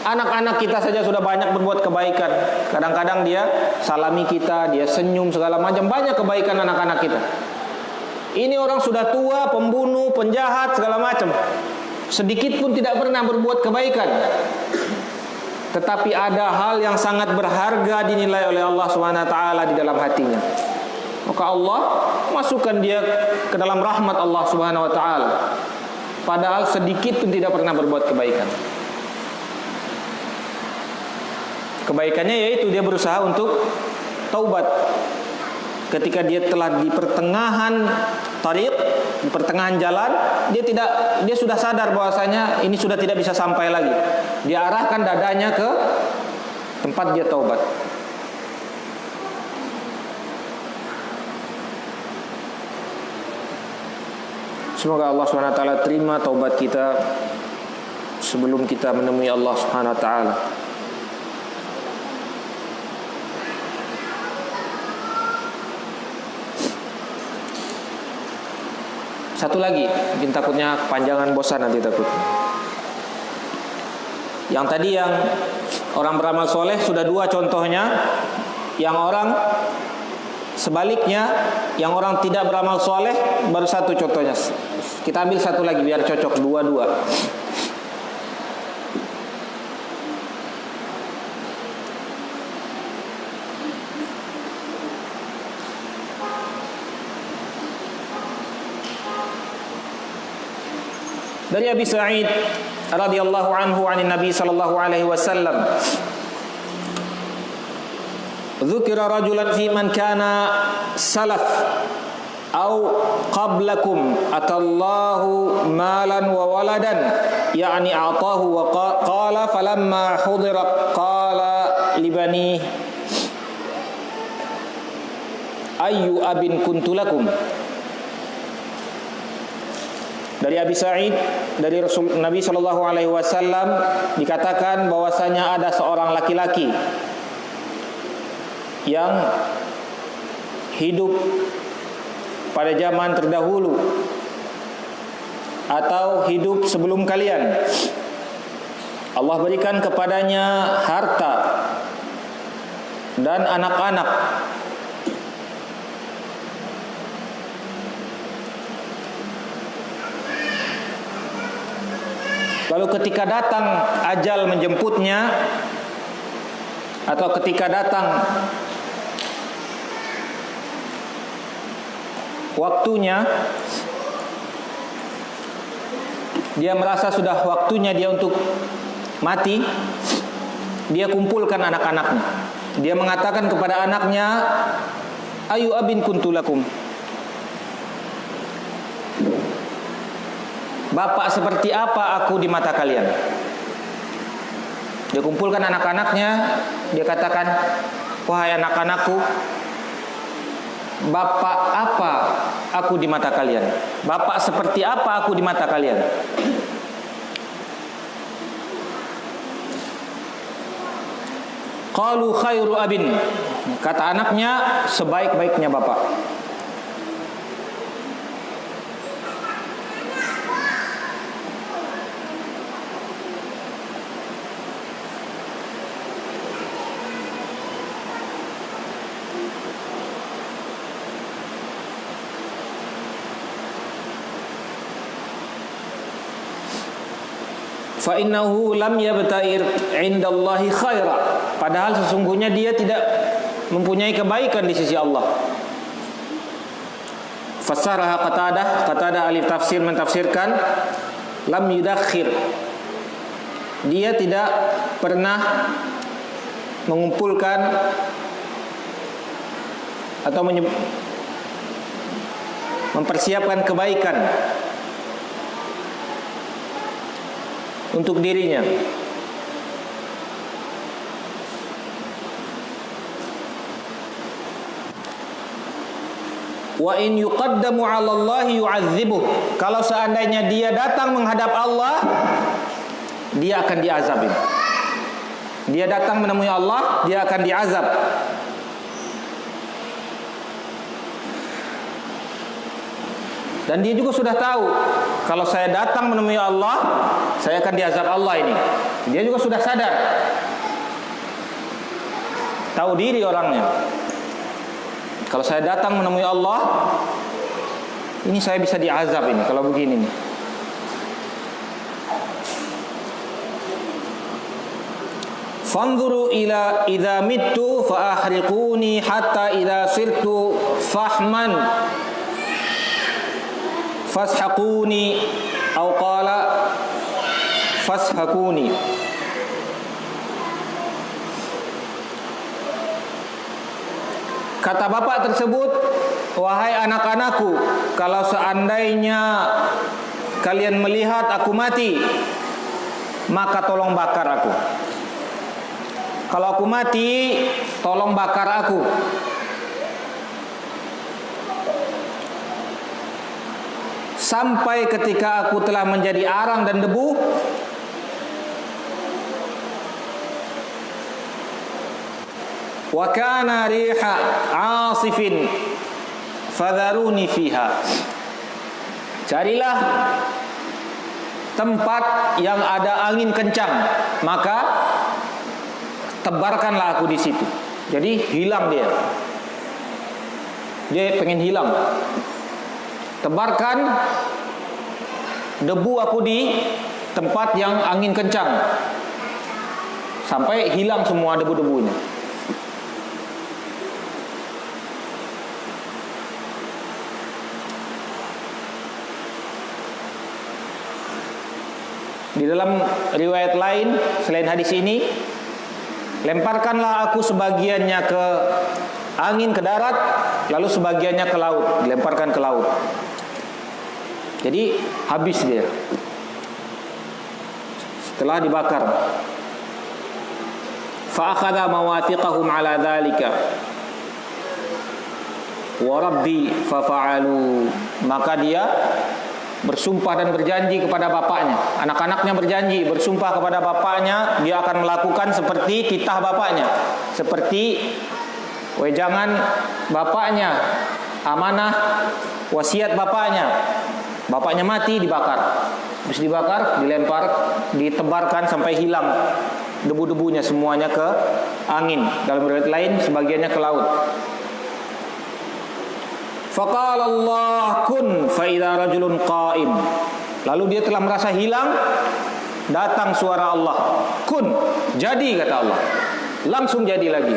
Anak-anak kita saja sudah banyak berbuat kebaikan. Kadang-kadang dia salami kita, dia senyum segala macam. Banyak kebaikan anak-anak kita. Ini orang sudah tua, pembunuh, penjahat segala macam. Sedikit pun tidak pernah berbuat kebaikan. Tetapi ada hal yang sangat berharga dinilai oleh Allah SWT di dalam hatinya. Maka Allah masukkan dia ke dalam rahmat Allah Subhanahu wa taala. Padahal sedikit pun tidak pernah berbuat kebaikan. Kebaikannya yaitu dia berusaha untuk taubat. Ketika dia telah di pertengahan tariq, di pertengahan jalan, dia sudah sadar bahwasanya ini sudah tidak bisa sampai lagi. Dia arahkan dadanya ke tempat dia taubat. Semoga Allah SWT terima taubat kita sebelum kita menemui Allah SWT. Satu lagi, mungkin takutnya kepanjangan, bosan nanti takut. Yang tadi yang orang beramal soleh sudah 2 contohnya. Yang orang sebaliknya, yang orang tidak beramal soleh baru 1 contohnya. Kita ambil 1 lagi biar cocok, 2-2. Dari Abi Sa'id radhiyallahu anhu 'an Nabi sallallahu alaihi wasallam, dzukira rajulan fi man kana salaf au qablakum atallahu malan wa waladan, yani a'tahu wa qala falamma hudira qala libani ayyu abin kuntulakum. Dari Abi Sa'id, dari Rasul Nabi sallallahu alaihi wasallam dikatakan bahwasanya ada seorang laki-laki yang hidup pada zaman terdahulu. atau hidup sebelum kalian. Allah berikan kepadanya harta dan anak-anak. Lalu ketika datang ajal menjemputnya, atau ketika datang waktunya, dia merasa sudah waktunya dia untuk mati, dia kumpulkan anak-anaknya. Dia mengatakan kepada anaknya, ayu abin kuntulakum, bapak seperti apa aku di mata kalian? Dia kumpulkan anak-anaknya, dia katakan, wahai anak-anakku, bapak apa aku di mata kalian? Bapak seperti apa aku di mata kalian? Qalu khairu abin, kata anaknya, sebaik-baiknya bapak. Fa innahu lam yabta'ir 'indallahi khaira, padahal sesungguhnya dia tidak mempunyai kebaikan di sisi Allah. Fasaraha Qatadah ahli tafsir mentafsirkan, lam yudakhir, dia tidak pernah mengumpulkan atau mempersiapkan kebaikan untuk dirinya. Wa in yuqaddamu 'ala Allah yu'adzibuh, kalau seandainya dia datang menghadap Allah, dia akan diazab. Dia datang menemui Allah, dia akan diazab. Dan dia juga sudah tahu, kalau saya datang menemui Allah, saya akan diazab Allah ini. Dia juga sudah sadar. Tahu diri orangnya. Kalau saya datang menemui Allah, ini saya bisa diazab ini kalau begini nih. Fanzuru ila idza mittu fa ahriquni hatta idza sirtu fahman fashaquni atau qala fashaquni. Kata bapak tersebut, wahai anak-anakku, kalau seandainya kalian melihat aku mati, maka tolong bakar aku. Kalau aku mati, tolong bakar aku. Sampai ketika aku telah menjadi arang dan debu, wa kana riha asifin fadharuni fiha, carilah tempat yang ada angin kencang, maka tebarkanlah aku di situ. Jadi hilang dia pengen hilang. Tebarkan debu aku di tempat yang angin kencang sampai hilang semua debu-debunya. Di dalam riwayat lain selain hadis ini, lemparkanlah aku sebagiannya ke angin, ke darat, lalu sebagiannya ke laut, dilemparkan ke laut. Jadi habis dia setelah dibakar. Fa akhadha mawathiqahum ala dzalika wa rabbi fa fa'alu, maka dia bersumpah dan berjanji kepada bapaknya. Anak-anaknya berjanji, bersumpah kepada bapaknya, dia akan melakukan seperti titah bapaknya, seperti wejangan bapaknya, amanah wasiat bapaknya. Bapaknya mati, dibakar. Habis dibakar, dilempar, ditebarkan sampai hilang debu-debunya semuanya ke angin. Dalam riwayat lain sebagiannya ke laut. Faqala Allah kun fa idza rajulun qa'im. Lalu dia telah merasa hilang, datang suara Allah, kun, jadi, kata Allah. Langsung jadi lagi.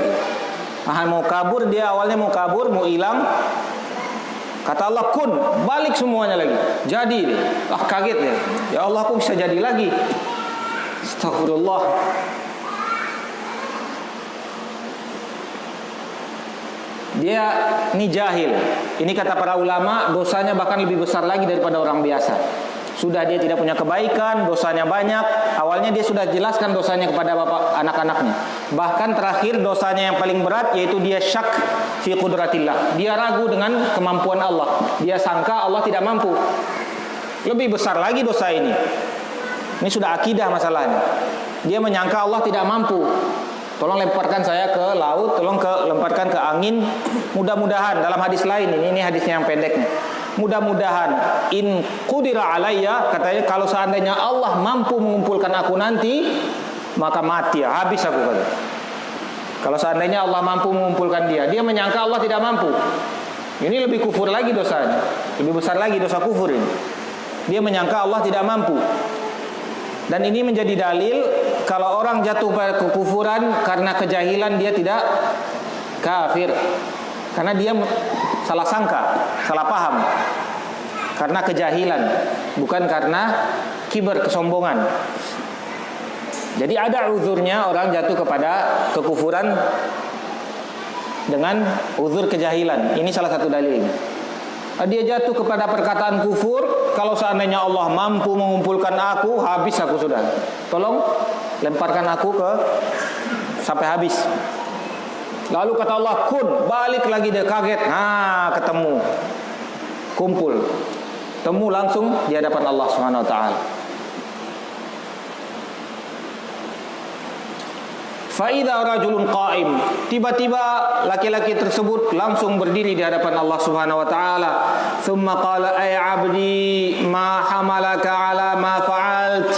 Mau kabur, dia awalnya mau kabur, mau hilang. Kata Allah, kun, balik semuanya lagi. Jadi, kaget dia. Ya Allah, kok bisa jadi lagi? Astagfirullah. Dia ini jahil. Ini kata para ulama, dosanya bahkan lebih besar lagi daripada orang biasa. Sudah dia tidak punya kebaikan, dosanya banyak. Awalnya dia sudah jelaskan dosanya kepada bapak anak-anaknya. Bahkan terakhir dosanya yang paling berat yaitu dia syak fi qudratillah. Dia ragu dengan kemampuan Allah. Dia sangka Allah tidak mampu. Lebih besar lagi dosa ini. Ini sudah akidah masalahnya. Dia menyangka Allah tidak mampu. Tolong lemparkan saya ke laut, tolong lemparkan ke angin. Mudah-mudahan dalam hadis lain ini hadisnya yang pendeknya. Mudah-mudahan in qudira alayya, katanya kalau seandainya Allah mampu mengumpulkan aku nanti, maka mati, habis aku, kata. Kalau seandainya Allah mampu mengumpulkan dia menyangka Allah tidak mampu. Ini lebih kufur lagi dosanya. Lebih besar lagi dosa kufur ini. Dia menyangka Allah tidak mampu. Dan ini menjadi dalil kalau orang jatuh pada kekufuran karena kejahilan, dia tidak kafir. Karena dia salah sangka, salah paham. Karena kejahilan, bukan karena kibar, kesombongan. Jadi ada uzurnya orang jatuh kepada kekufuran dengan uzur kejahilan. Ini salah satu dalil. Dia jatuh kepada perkataan kufur, kalau seandainya Allah mampu mengumpulkan aku, habis aku sudah. Tolong lemparkan aku ke sampai habis. Lalu kata Allah, kun, balik lagi, dia kaget. Ketemu. Kumpul. Temu langsung di hadapan Allah Subhanahu wa taala. Fa idza rajulun qa'im. Tiba-tiba laki-laki tersebut langsung berdiri di hadapan Allah Subhanahu wa taala. Tsumma qala ay 'abdi ma hamalaka 'ala ma fa'alt.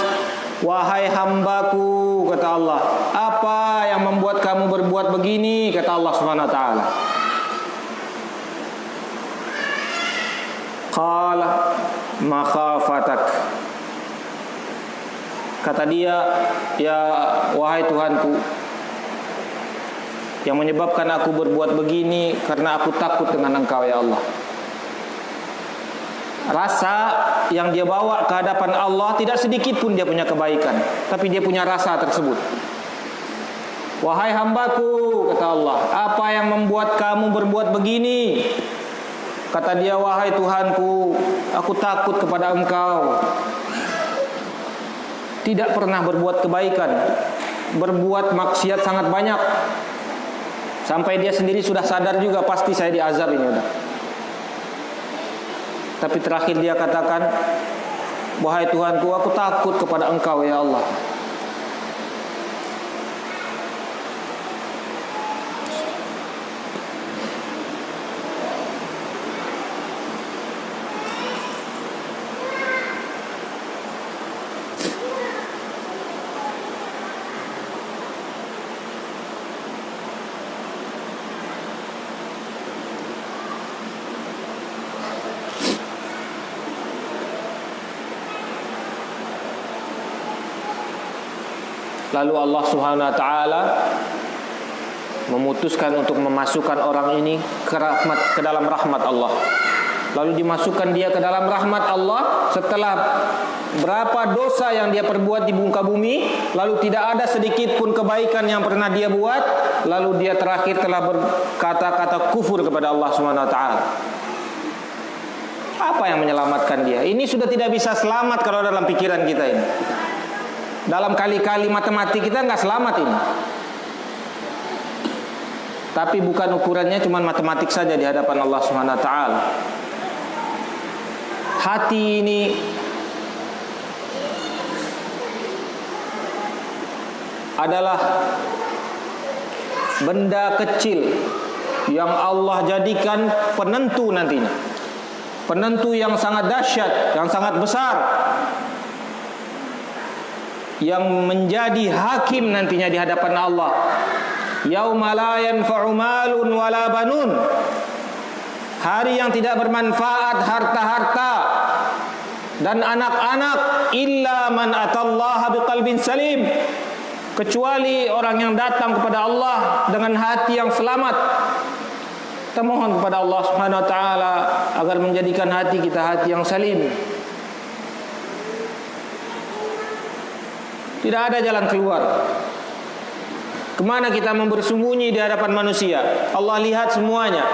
Wahai hambaku, kata Allah, apa yang membuat kamu berbuat begini, kata Allah Subhanahu wa taala. Qala makhafatak. Kata dia, ya wahai Tuhanku, yang menyebabkan aku berbuat begini karena aku takut dengan Engkau, ya Allah. Rasa yang dia bawa ke hadapan Allah, tidak sedikit pun dia punya kebaikan, tapi dia punya rasa tersebut. Wahai hambaku, kata Allah, apa yang membuat kamu berbuat begini? Kata dia, wahai Tuhanku, aku takut kepada Engkau. Tidak pernah berbuat kebaikan, berbuat maksiat sangat banyak. Sampai dia sendiri sudah sadar juga, pasti saya diazab ini udah. Tapi terakhir dia katakan, wahai Tuhanku, aku takut kepada Engkau, ya Allah. Lalu Allah Subhanahu wa taala memutuskan untuk memasukkan orang ini ke dalam rahmat Allah. Lalu dimasukkan dia ke dalam rahmat Allah setelah berapa dosa yang dia perbuat di muka bumi, lalu tidak ada sedikit pun kebaikan yang pernah dia buat, lalu dia terakhir telah berkata-kata kufur kepada Allah Subhanahu wa taala. Apa yang menyelamatkan dia? Ini sudah tidak bisa selamat kalau dalam pikiran kita ini. Dalam kali-kali matematik kita nggak selamat ini. Tapi bukan ukurannya cuma matematik saja di hadapan Allah Subhanahu wa taala. Hati ini adalah benda kecil yang Allah jadikan penentu nantinya. penentu yang sangat dahsyat, yang sangat besar, yang menjadi hakim nantinya di hadapan Allah. Yauma la yanfa'u malun wala banun. Hari yang tidak bermanfaat harta-harta dan anak-anak illa man atallaha biqalbin salim, kecuali orang yang datang kepada Allah dengan hati yang selamat. Kita mohon kepada Allah Subhanahu wa taala agar menjadikan hati kita hati yang salim. Tidak ada jalan keluar. Kemana kita bersembunyi di hadapan manusia? Allah lihat semuanya.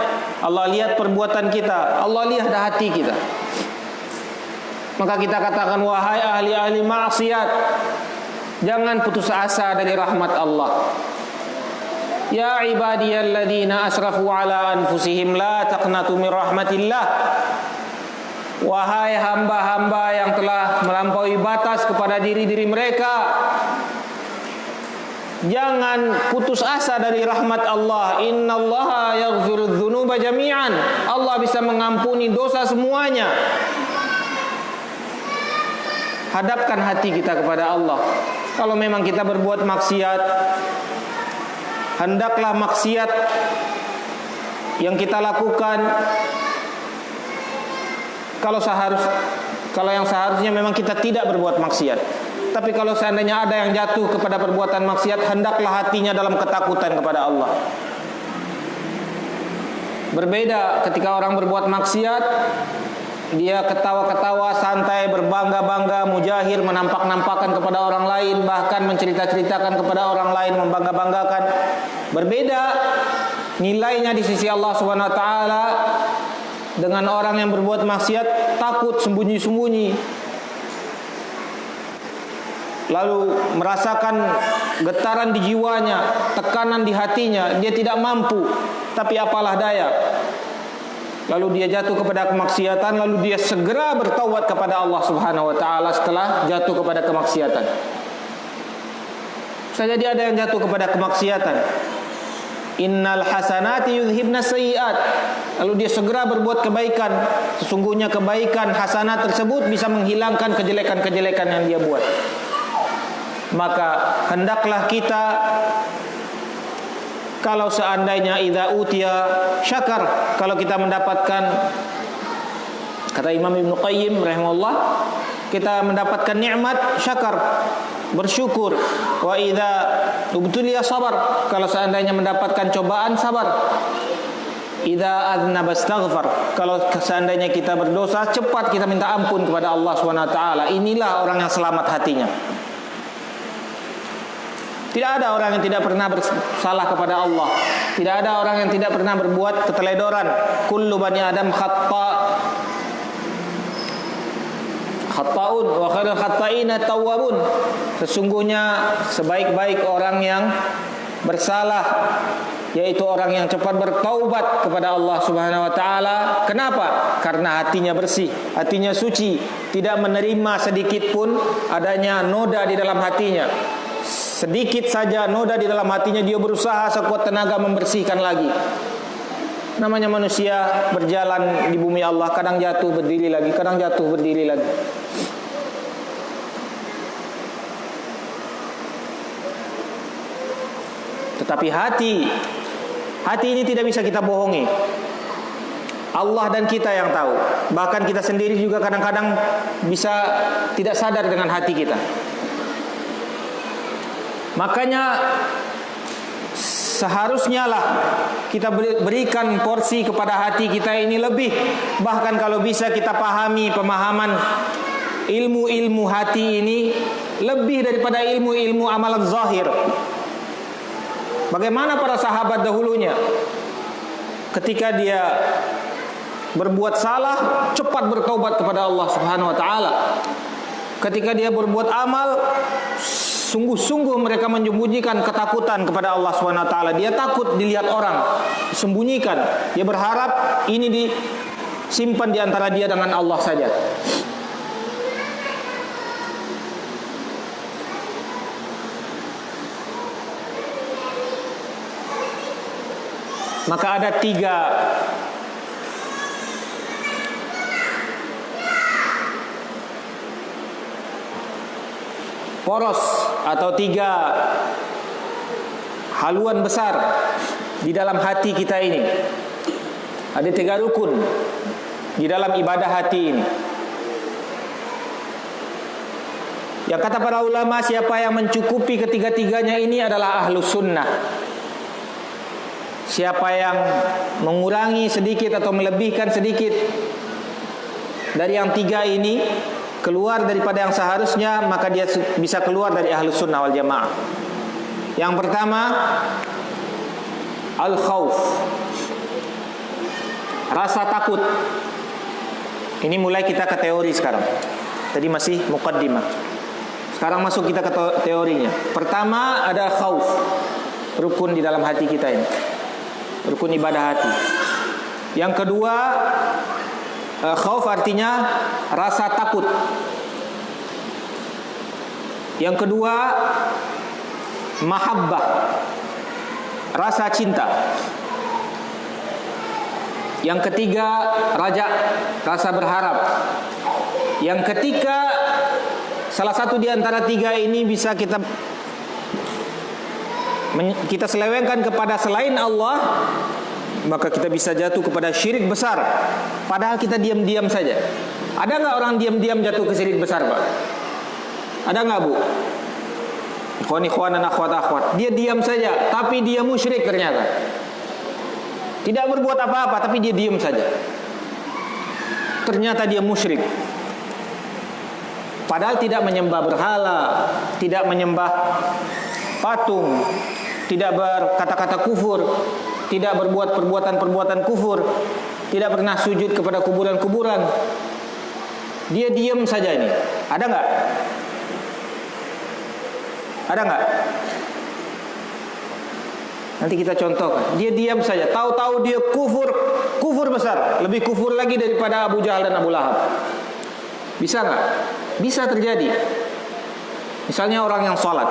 Allah lihat perbuatan kita. Allah lihat hati kita. Maka kita katakan, wahai ahli-ahli maksiat, jangan putus asa dari rahmat Allah. Ya ibadiyalladzina asrafu ala anfusihim la taqnatu min rahmatillah. Wahai hamba-hamba yang telah melampaui batas kepada diri-diri mereka, jangan putus asa dari rahmat Allah. Innallaha yaghfirudz dzunuba jami'an. Allah bisa mengampuni dosa semuanya. Hadapkan hati kita kepada Allah. Kalau memang kita berbuat maksiat, hendaklah maksiat yang kita lakukan kalau yang seharusnya memang kita tidak berbuat maksiat. Tapi kalau seandainya ada yang jatuh kepada perbuatan maksiat, hendaklah hatinya dalam ketakutan kepada Allah. Berbeda ketika orang berbuat maksiat, dia ketawa-ketawa, santai, berbangga-bangga, mujahir, menampak-nampakkan kepada orang lain, bahkan mencerita-ceritakan kepada orang lain, membangga-banggakan. Berbeda nilainya di sisi Allah Subhanahu wa taala dengan orang yang berbuat maksiat, takut sembunyi-sembunyi, lalu merasakan getaran di jiwanya, tekanan di hatinya, dia tidak mampu, tapi apalah daya. Lalu dia jatuh kepada kemaksiatan, lalu dia segera bertaubat kepada Allah Subhanahu wa taala setelah jatuh kepada kemaksiatan. Bisa jadi ada yang jatuh kepada kemaksiatan. Innal hasanati yudhibna sayyi'at. Lalu dia segera berbuat kebaikan. Sesungguhnya kebaikan hasanat tersebut bisa menghilangkan kejelekan-kejelekan yang dia buat. Maka hendaklah kita, kalau seandainya idza utiya syakar, kalau kita mendapatkan, kata Imam Ibnu Qayyim rahimahullah, kita mendapatkan nikmat, syakar, bersyukur. Wa idza ubtuliya sabar, kalau seandainya mendapatkan cobaan, sabar. Idza adznaba astaghfar, kalau seandainya kita berdosa, cepat kita minta ampun kepada Allah Subhanahu wa taala. Inilah orang yang selamat hatinya. Tidak ada orang yang tidak pernah bersalah kepada Allah. Tidak ada orang yang tidak pernah berbuat keteledoran. Kullu bani Adam khata'un wa khairul khata'ina tawwabun. Sesungguhnya sebaik-baik orang yang bersalah yaitu orang yang cepat bertaubat kepada Allah Subhanahu wa taala. Kenapa? Karena hatinya bersih, hatinya suci, tidak menerima sedikit pun adanya noda di dalam hatinya. Sedikit saja noda di dalam hatinya, dia berusaha sekuat tenaga membersihkan lagi. Namanya manusia berjalan di bumi Allah, kadang jatuh berdiri lagi, kadang jatuh berdiri lagi. Tetapi hati ini tidak bisa kita bohongi. Allah dan kita yang tahu. Bahkan kita sendiri juga kadang-kadang bisa tidak sadar dengan hati kita. Makanya seharusnya lah kita berikan porsi kepada hati kita ini lebih. Bahkan kalau bisa kita pahami pemahaman ilmu-ilmu hati ini lebih daripada ilmu-ilmu amalan zahir. Bagaimana para sahabat dahulunya, ketika dia berbuat salah, cepat bertaubat kepada Allah Subhanahu wa taala. Ketika dia berbuat amal, sungguh-sungguh mereka menyembunyikan ketakutan kepada Allah Subhanahu wa taala. Dia takut dilihat orang, sembunyikan. Dia berharap ini disimpan di antara dia dengan Allah saja. Maka ada 3 poros atau 3 haluan besar di dalam hati kita ini. Ada 3 rukun di dalam ibadah hati ini. Yang kata para ulama, siapa yang mencukupi ketiga-tiganya ini adalah ahlus sunnah. Siapa yang mengurangi sedikit atau melebihkan sedikit dari yang 3 ini, keluar daripada yang seharusnya, maka dia bisa keluar dari ahlus sunnah wal jamaah. Yang pertama, al-khauf, rasa takut. Ini mulai kita ke teori sekarang. Tadi masih muqaddimah. Sekarang masuk kita ke teorinya. Pertama ada khauf, rukun di dalam hati kita ini, rukun ibadah hati. Yang kedua, khauf artinya rasa takut. Yang kedua, mahabbah, rasa cinta. Yang ketiga, raja, rasa berharap. Yang ketiga, salah satu di antara 3 ini bisa kita selewengkan kepada selain Allah, maka kita bisa jatuh kepada syirik besar. Padahal kita diam-diam saja. Ada nggak orang diam-diam jatuh ke syirik besar, Pak? Ada nggak, Bu? Ikhwan-ikhwan dan akhwat-akhwat, dia diam saja, tapi dia musyrik ternyata. Tidak berbuat apa-apa, tapi dia diam saja. Ternyata dia musyrik. Padahal tidak menyembah berhala, tidak menyembah patung, tidak berkata-kata kufur, tidak berbuat perbuatan-perbuatan kufur, tidak pernah sujud kepada kuburan-kuburan. Dia diam saja ini. Ada nggak? Ada nggak? Nanti kita contohkan. Dia diam saja. Tahu-tahu dia kufur besar, lebih kufur lagi daripada Abu Jahal dan Abu Lahab. Bisa nggak? Bisa terjadi. Misalnya orang yang sholat,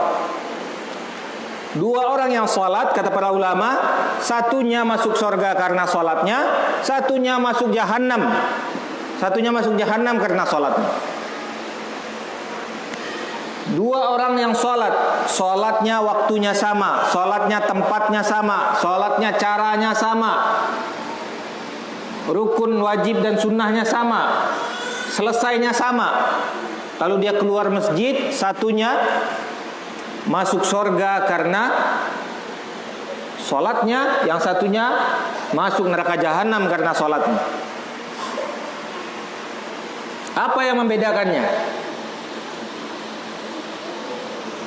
2 orang yang sholat, kata para ulama, satunya masuk surga karena sholatnya, satunya masuk jahanam. Satunya masuk jahanam karena sholatnya. 2 orang yang sholat, sholatnya waktunya sama, sholatnya tempatnya sama, sholatnya caranya sama, rukun wajib dan sunnahnya sama, selesainya sama. Lalu dia keluar masjid, satunya masuk surga karena sholatnya, yang satunya masuk neraka jahanam karena sholatnya. Apa yang membedakannya?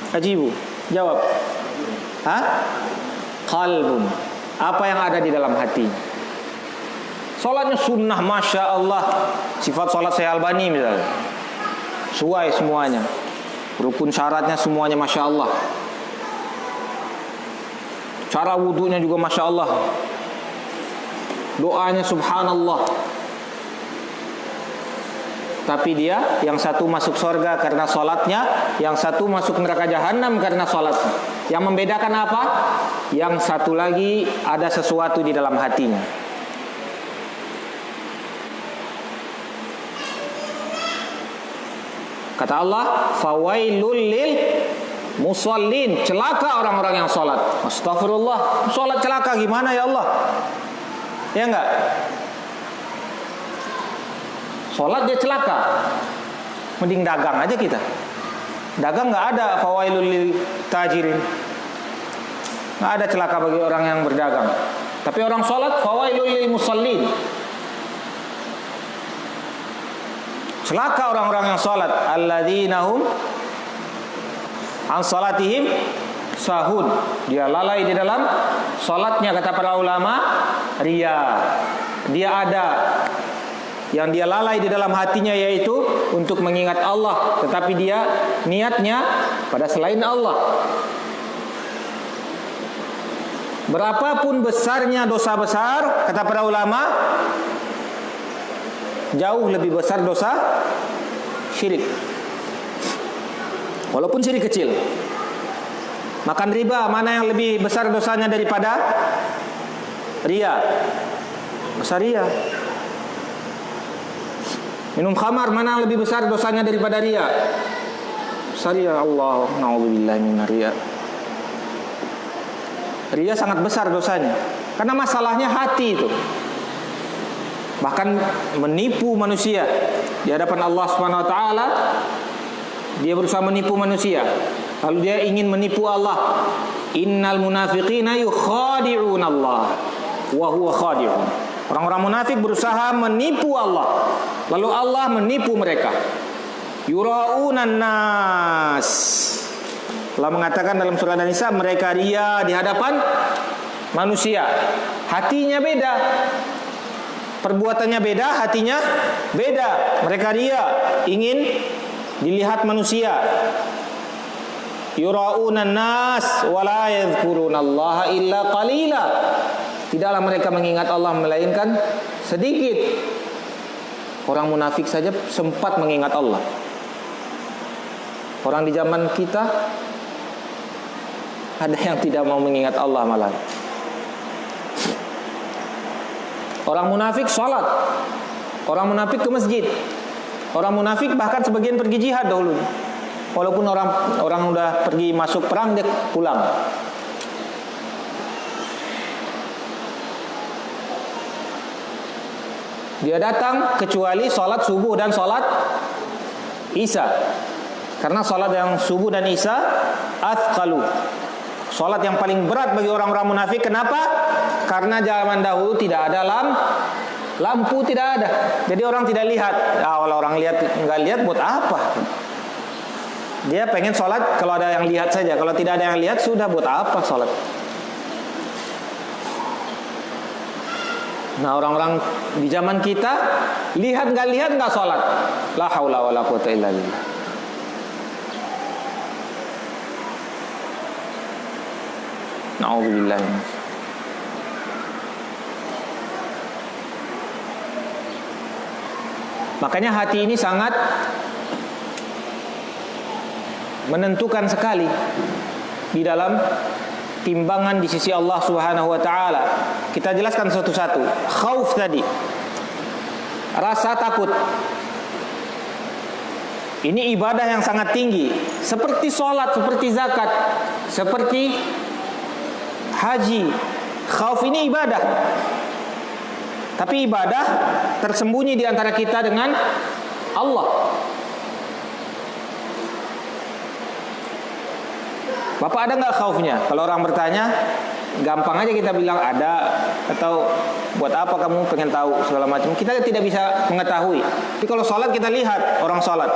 Ajibu, jawab. Qalbun. Apa yang ada di dalam hati? Sholatnya sunnah, masya Allah. Sifat sholat Syekh Albani misalnya, sesuai semuanya. Rukun syaratnya semuanya masya Allah. Cara wudunya juga masya Allah. Doanya subhanallah. Tapi dia, yang satu masuk surga karena sholatnya, yang satu masuk neraka jahanam karena sholatnya. Yang membedakan apa? Yang satu lagi ada sesuatu di dalam hatinya. Kata Allah, fawailul lil musallin, celaka orang-orang yang sholat. Astagfirullah, sholat celaka gimana ya Allah? Ya enggak? Sholat dia celaka. Mending dagang aja kita. Dagang nggak ada fawailul lil tajirin, nggak ada celaka bagi orang yang berdagang. Tapi orang sholat fawailul lil musallin, celaka orang-orang yang sholat. Alladzina hum an salatihim sahun, dia lalai di dalam sholatnya. Kata para ulama, riya, dia ada yang dia lalai di dalam hatinya, yaitu untuk mengingat Allah, tetapi dia niatnya pada selain Allah. Berapapun besarnya dosa besar, kata para ulama, jauh lebih besar dosa syirik, walaupun syirik kecil. Makan riba, mana yang lebih besar dosanya daripada riya? Besar riya. Minum khamar, mana yang lebih besar dosanya daripada riya? besar ya Allah. Na'udzubillahi minar riya. Riya sangat besar dosanya. Karena masalahnya hati itu. Bahkan menipu manusia di hadapan Allah Subhanahu wa taala. Dia berusaha menipu manusia. Lalu dia ingin menipu Allah. Innal munafiqina yukhadi'un Allah wa huwa khadi'un. Orang-orang munafik berusaha menipu Allah. Lalu Allah menipu mereka. Yura'unan nas. Allah mengatakan dalam surah An-Nisa, mereka ria di hadapan manusia. Hatinya beda. Perbuatannya beda, hatinya beda. Mereka ria, ingin dilihat manusia. Yura'unan nas wa la yadhkurunallaha illa qalila. Tidaklah mereka mengingat Allah melainkan sedikit. Orang munafik saja sempat mengingat Allah. Orang di zaman kita ada yang tidak mau mengingat Allah malah. Orang munafik sholat, orang munafik ke masjid, orang munafik bahkan sebagian pergi jihad dahulu. Walaupun orang udah pergi masuk perang, dia pulang. Dia datang kecuali sholat subuh dan sholat isya. Karena sholat yang subuh dan isya athqalu, sholat yang paling berat bagi orang-orang munafik. Kenapa? Karena zaman dahulu tidak ada lampu, tidak ada. Jadi orang tidak lihat. Kalau orang nggak lihat buat apa? Dia pengen sholat kalau ada yang lihat saja. Kalau tidak ada yang lihat, sudah buat apa sholat? Nah, orang-orang di zaman kita lihat nggak sholat. La haula wala quwata illa billah. Na'udzubillah. Makanya hati ini sangat menentukan sekali di dalam timbangan di sisi Allah Subhanahu wa taala. Kita jelaskan satu-satu. Khauf tadi, rasa takut. Ini ibadah yang sangat tinggi, seperti sholat, seperti zakat, seperti haji. Khauf ini ibadah. Tapi ibadah tersembunyi di antara kita dengan Allah. Bapak ada nggak khaufnya? Kalau orang bertanya, gampang aja kita bilang ada, atau buat apa kamu pengen tahu segala macam. Kita tidak bisa mengetahui. Tapi kalau sholat kita lihat orang sholat.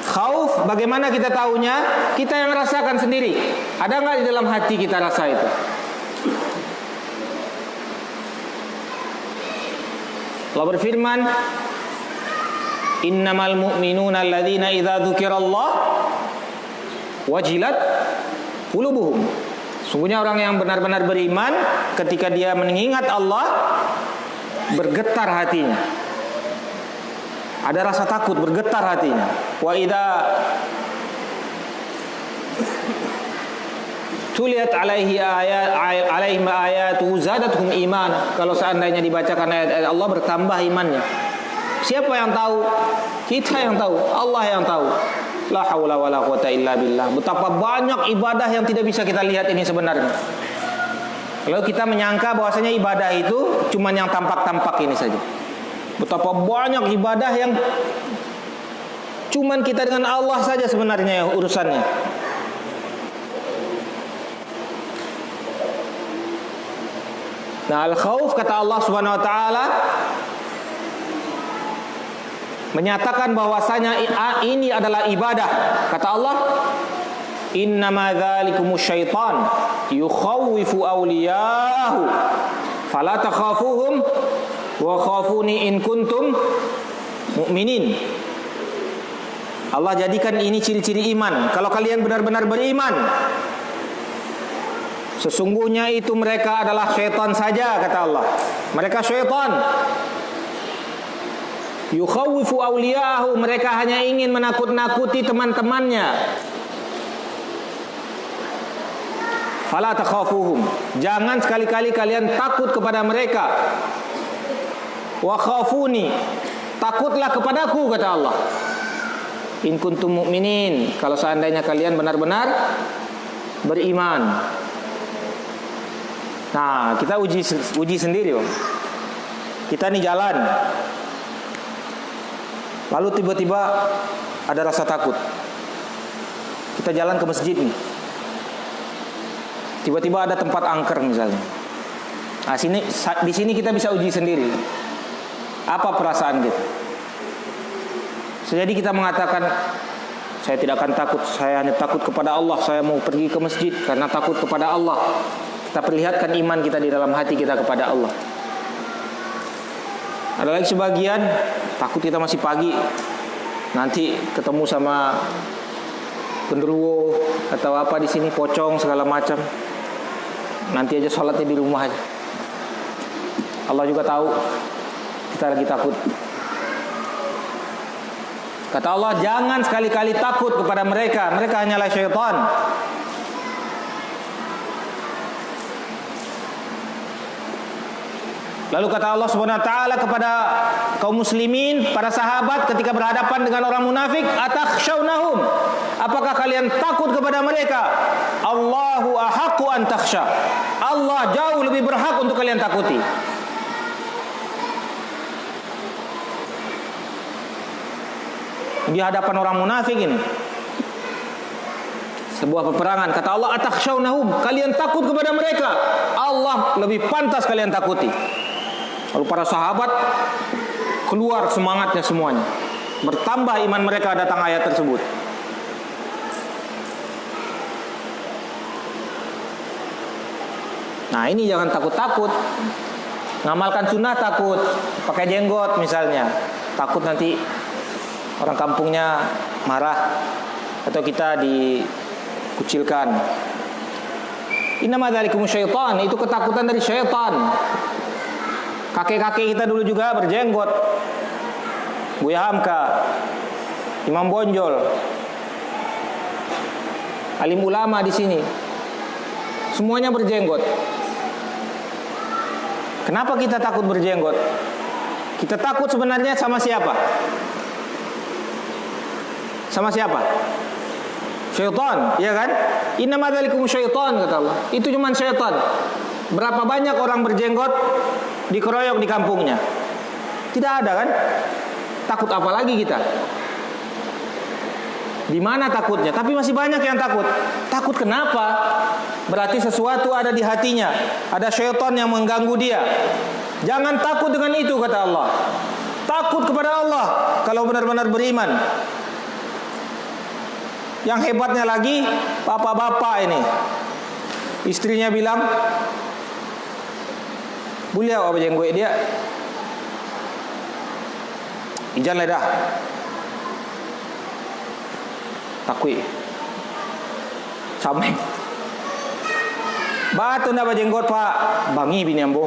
Khauf, bagaimana kita tahunya? Kita yang rasakan sendiri. Ada nggak di dalam hati kita rasa itu? Allah berfirman, innamal mu'minuna alladzina idza dzukirallah wajilat qulubuhum. Sungguhnya orang yang benar-benar beriman, ketika dia mengingat Allah, bergetar hatinya. Ada rasa takut, bergetar hatinya. Wa idza tuliyat alaihim ayatu zadatuhum iman. Kalau seandainya dibacakan ayat-ayat Allah, bertambah imannya. Siapa yang tahu? Kita yang tahu, Allah yang tahu. La haula wala quwata illa billah. Betapa banyak ibadah yang tidak bisa kita lihat ini sebenarnya. Kalau kita menyangka bahwasanya ibadah itu cuma yang tampak-tampak ini saja. Betapa banyak ibadah yang cuman kita dengan Allah saja sebenarnya urusannya. Nah, al-khauf, kata Allah Subhanahu wa taala, menyatakan bahwasanya ini adalah ibadah. Kata Allah, innama dzalikumus syaitan yukhawwifu awliya'ahu fala takhafuhum wa khafuni in kuntum mu'minin. Allah jadikan ini ciri-ciri iman. Kalau kalian benar-benar beriman, sesungguhnya itu mereka adalah syaitan saja, kata Allah. Mereka syaitan. Yukhawwifu awliya'ahu, mereka hanya ingin menakut-nakuti teman-temannya. Fala takhafuhum, jangan sekali-kali kalian takut kepada mereka. Wa khafuni, takutlah kepadaku, kata Allah. In kuntum mu'minin, kalau seandainya kalian benar-benar beriman. Nah, kita uji sendiri, Bang. Kita nih jalan, lalu tiba-tiba ada rasa takut. Kita jalan ke masjid nih, tiba-tiba ada tempat angker misalnya. Nah, di sini kita bisa uji sendiri apa perasaan kita. Jadi kita mengatakan, saya tidak akan takut, saya hanya takut kepada Allah, saya mau pergi ke masjid karena takut kepada Allah. Kita perlihatkan iman kita di dalam hati kita kepada Allah. Ada lagi sebagian takut kita masih pagi, nanti ketemu sama genderuwo atau apa di sini, pocong segala macam. Nanti aja sholatnya di rumah aja. Allah juga tahu kita lagi takut. Kata Allah, jangan sekali-kali takut kepada mereka. Mereka hanyalah syaitan. Lalu kata Allah Subhanahu wa taala kepada kaum muslimin, para sahabat ketika berhadapan dengan orang munafik, atakhshawnahum? Apakah kalian takut kepada mereka? Allahu ahaqqu an takhsha. Allah jauh lebih berhak untuk kalian takuti. Di hadapan orang munafik ini, sebuah peperangan, kata Allah, atakhshawnahum? Kalian takut kepada mereka? Allah lebih pantas kalian takuti. Lalu para sahabat keluar semangatnya semuanya. Bertambah iman mereka datang ayat tersebut. Nah, ini jangan takut-takut. Ngamalkan sunnah takut. Pakai jenggot misalnya, takut nanti orang kampungnya marah atau kita dikucilkan. Innama dzalikum syaitan, itu ketakutan dari syaitan. Kakek-kakek kita dulu juga berjenggot. Buya Hamka, Imam Bonjol, alim ulama di sini, semuanya berjenggot. Kenapa kita takut berjenggot? Kita takut sebenarnya sama siapa? Sama siapa? Syaitan, ya kan? Innama dzalikum syaitan, kata Allah. Itu cuma syaitan. Berapa banyak orang berjenggot dikeroyok di kampungnya? Tidak ada kan? Takut apa lagi kita? Di mana takutnya? Tapi masih banyak yang takut. Takut kenapa? Berarti sesuatu ada di hatinya. Ada syaitan yang mengganggu dia. Jangan takut dengan itu, kata Allah. Takut kepada Allah kalau benar-benar beriman. Yang hebatnya lagi, bapak-bapak ini, istrinya bilang, "Bulia apa jenggot dia? Ijan lah dah." Takui. Sampai. Batu ndak jenggot Pak, bangi bini ambo.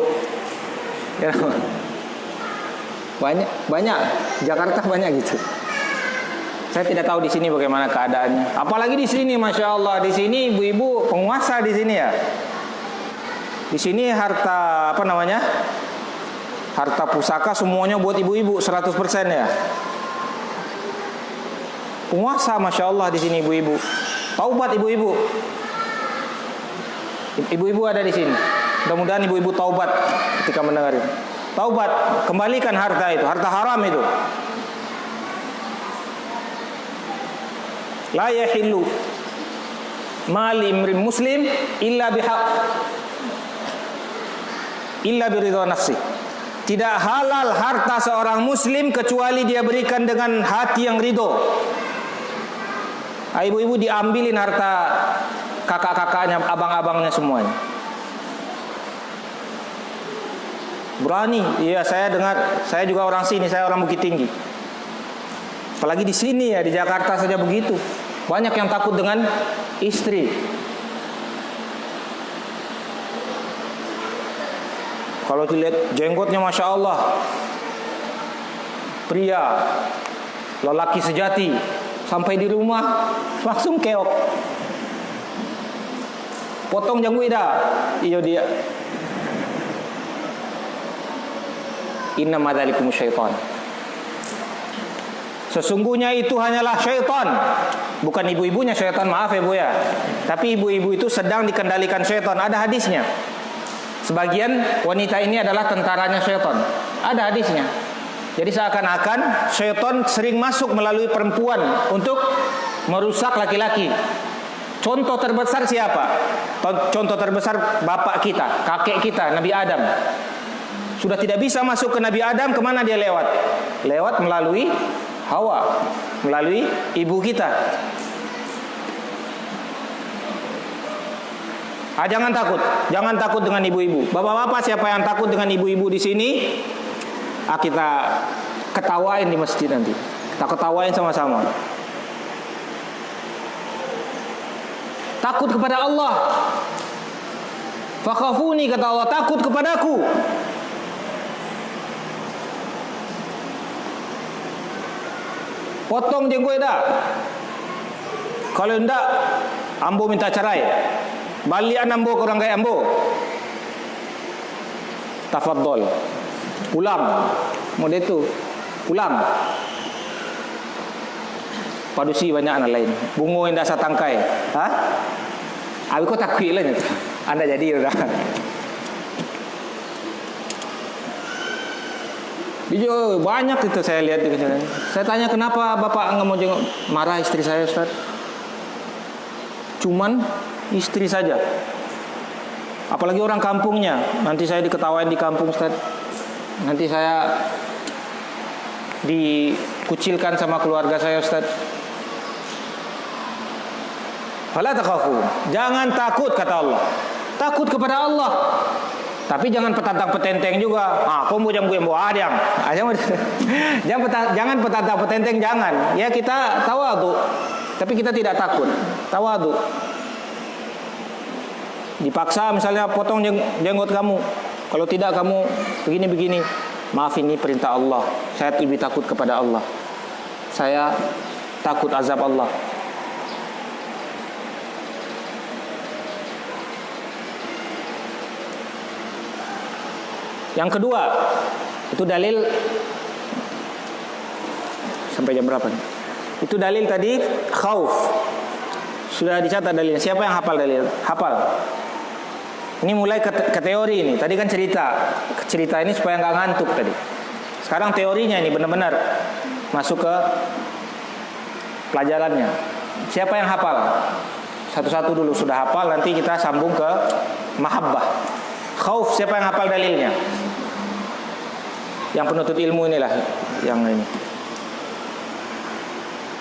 Banyak. Jakarta banyak gitu. Saya tidak tahu di sini bagaimana keadaannya. Apalagi di sini, masya Allah, di sini ibu-ibu penguasa di sini ya. Di sini harta harta pusaka semuanya buat ibu-ibu 100% ya. Penguasa, masya Allah di sini ibu-ibu. Taubat ibu-ibu. Ibu-ibu ada di sini. Mudah-mudahan ibu-ibu taubat ketika mendengar ini. Taubat, kembalikan harta itu, harta haram itu. La yahillu mali imrin muslim illa bihaq illa biridha nafsi. Tidak halal harta seorang muslim kecuali dia berikan dengan hati yang ridho. Ibu-ibu diambilin harta kakak-kakaknya, abang-abangnya semuanya. Berani. Iya, saya dengar, saya juga orang sini, saya orang Bukit Tinggi. Apalagi di sini ya, di Jakarta saja begitu. Banyak yang takut dengan istri. Kalau dilihat jenggotnya, masya Allah, pria, lelaki sejati, sampai di rumah langsung keok. Potong janggut dah, iyo dia. Innama dzalikum syaitan. Sesungguhnya itu hanyalah syaitan. Bukan ibu-ibunya syaitan, maaf ya Bu ya. Tapi ibu-ibu itu sedang dikendalikan syaitan. Ada hadisnya. Sebagian wanita ini adalah tentaranya syaitan. Ada hadisnya. Jadi seakan-akan syaitan sering masuk melalui perempuan untuk merusak laki-laki. Contoh terbesar siapa? Contoh terbesar bapak kita, kakek kita, Nabi Adam. Sudah tidak bisa masuk ke Nabi Adam, kemana dia lewat? Lewat melalui Hawa, melalui ibu kita. Jangan takut dengan ibu-ibu. Bapak-bapak, siapa yang takut dengan ibu-ibu di sini? Kita ketawain di masjid nanti. Kita ketawain sama-sama. Takut kepada Allah. Fakhafuni, kata Allah, takut kepadaku. Potong jenggot dah. Kalau enggak, ambo minta cerai. Balian ambo ke orang kaya ambo. Tafadhol. Pulang. Model itu. Pulang. Padusi banyak anak lain. Bungo yang dasar tangkai. Abi kau takut lah. Anda jadi udah. Dia banyak itu saya lihat di kejadian. Saya tanya kenapa bapak nggak mau jenguk, marah istri saya Ustaz. Cuman istri saja. Apalagi orang kampungnya. Nanti saya diketawain di kampung Ustaz. Nanti saya dikucilkan sama keluarga saya Ustaz. Fala takhafu. Jangan takut kata Allah. Takut kepada Allah. Tapi jangan petantang-petenteng juga. Kau mau jam gue mau adang. Jangan petantang-petenteng, jangan. Ya kita tawadhu. Tapi kita tidak takut. Tawadhu. Dipaksa misalnya potong jenggot kamu. Kalau tidak kamu begini-begini. Maaf, ini perintah Allah. Saya lebih takut kepada Allah. Saya takut azab Allah. Yang kedua, itu dalil sampai jam berapa nih? Itu dalil tadi khauf. Sudah dicatat dalilnya. Siapa yang hafal dalil? Hafal. Ini mulai ke teori ini. Tadi kan cerita ini supaya nggak ngantuk tadi. Sekarang teorinya ini benar-benar masuk ke pelajarannya. Siapa yang hafal? Satu-satu dulu sudah hafal, nanti kita sambung ke mahabbah. Khauf, siapa yang hafal dalilnya? Yang penuntut ilmu inilah yang ini.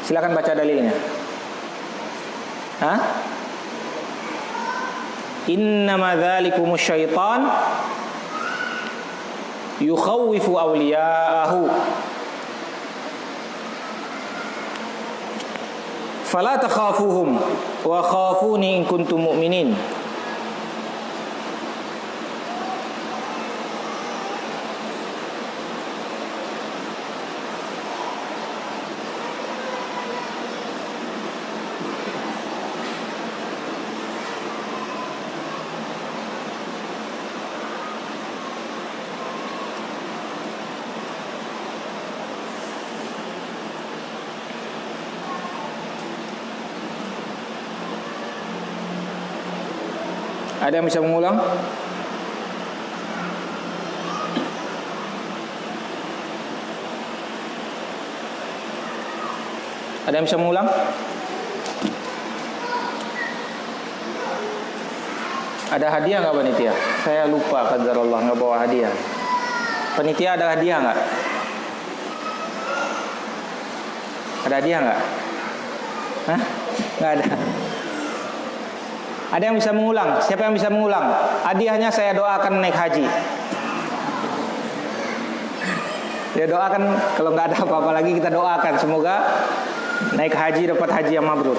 Silakan baca dalilnya. Innama dzalikumus syaitan yukhawwifu awliya'ahu fala takhafuhum wa khafuni in kuntum mu'minin. Ada yang bisa mengulang? Ada yang bisa mengulang? Ada hadiah nggak panitia? Saya lupa, qadarullah nggak bawa hadiah. Panitia ada hadiah nggak? Ada hadiah nggak? Nggak ada. Ada yang bisa mengulang? Siapa yang bisa mengulang? Hadiahnya saya doakan naik haji. Dia doakan, kalau nggak ada apa-apa lagi kita doakan semoga naik haji, dapat haji yang mabrur.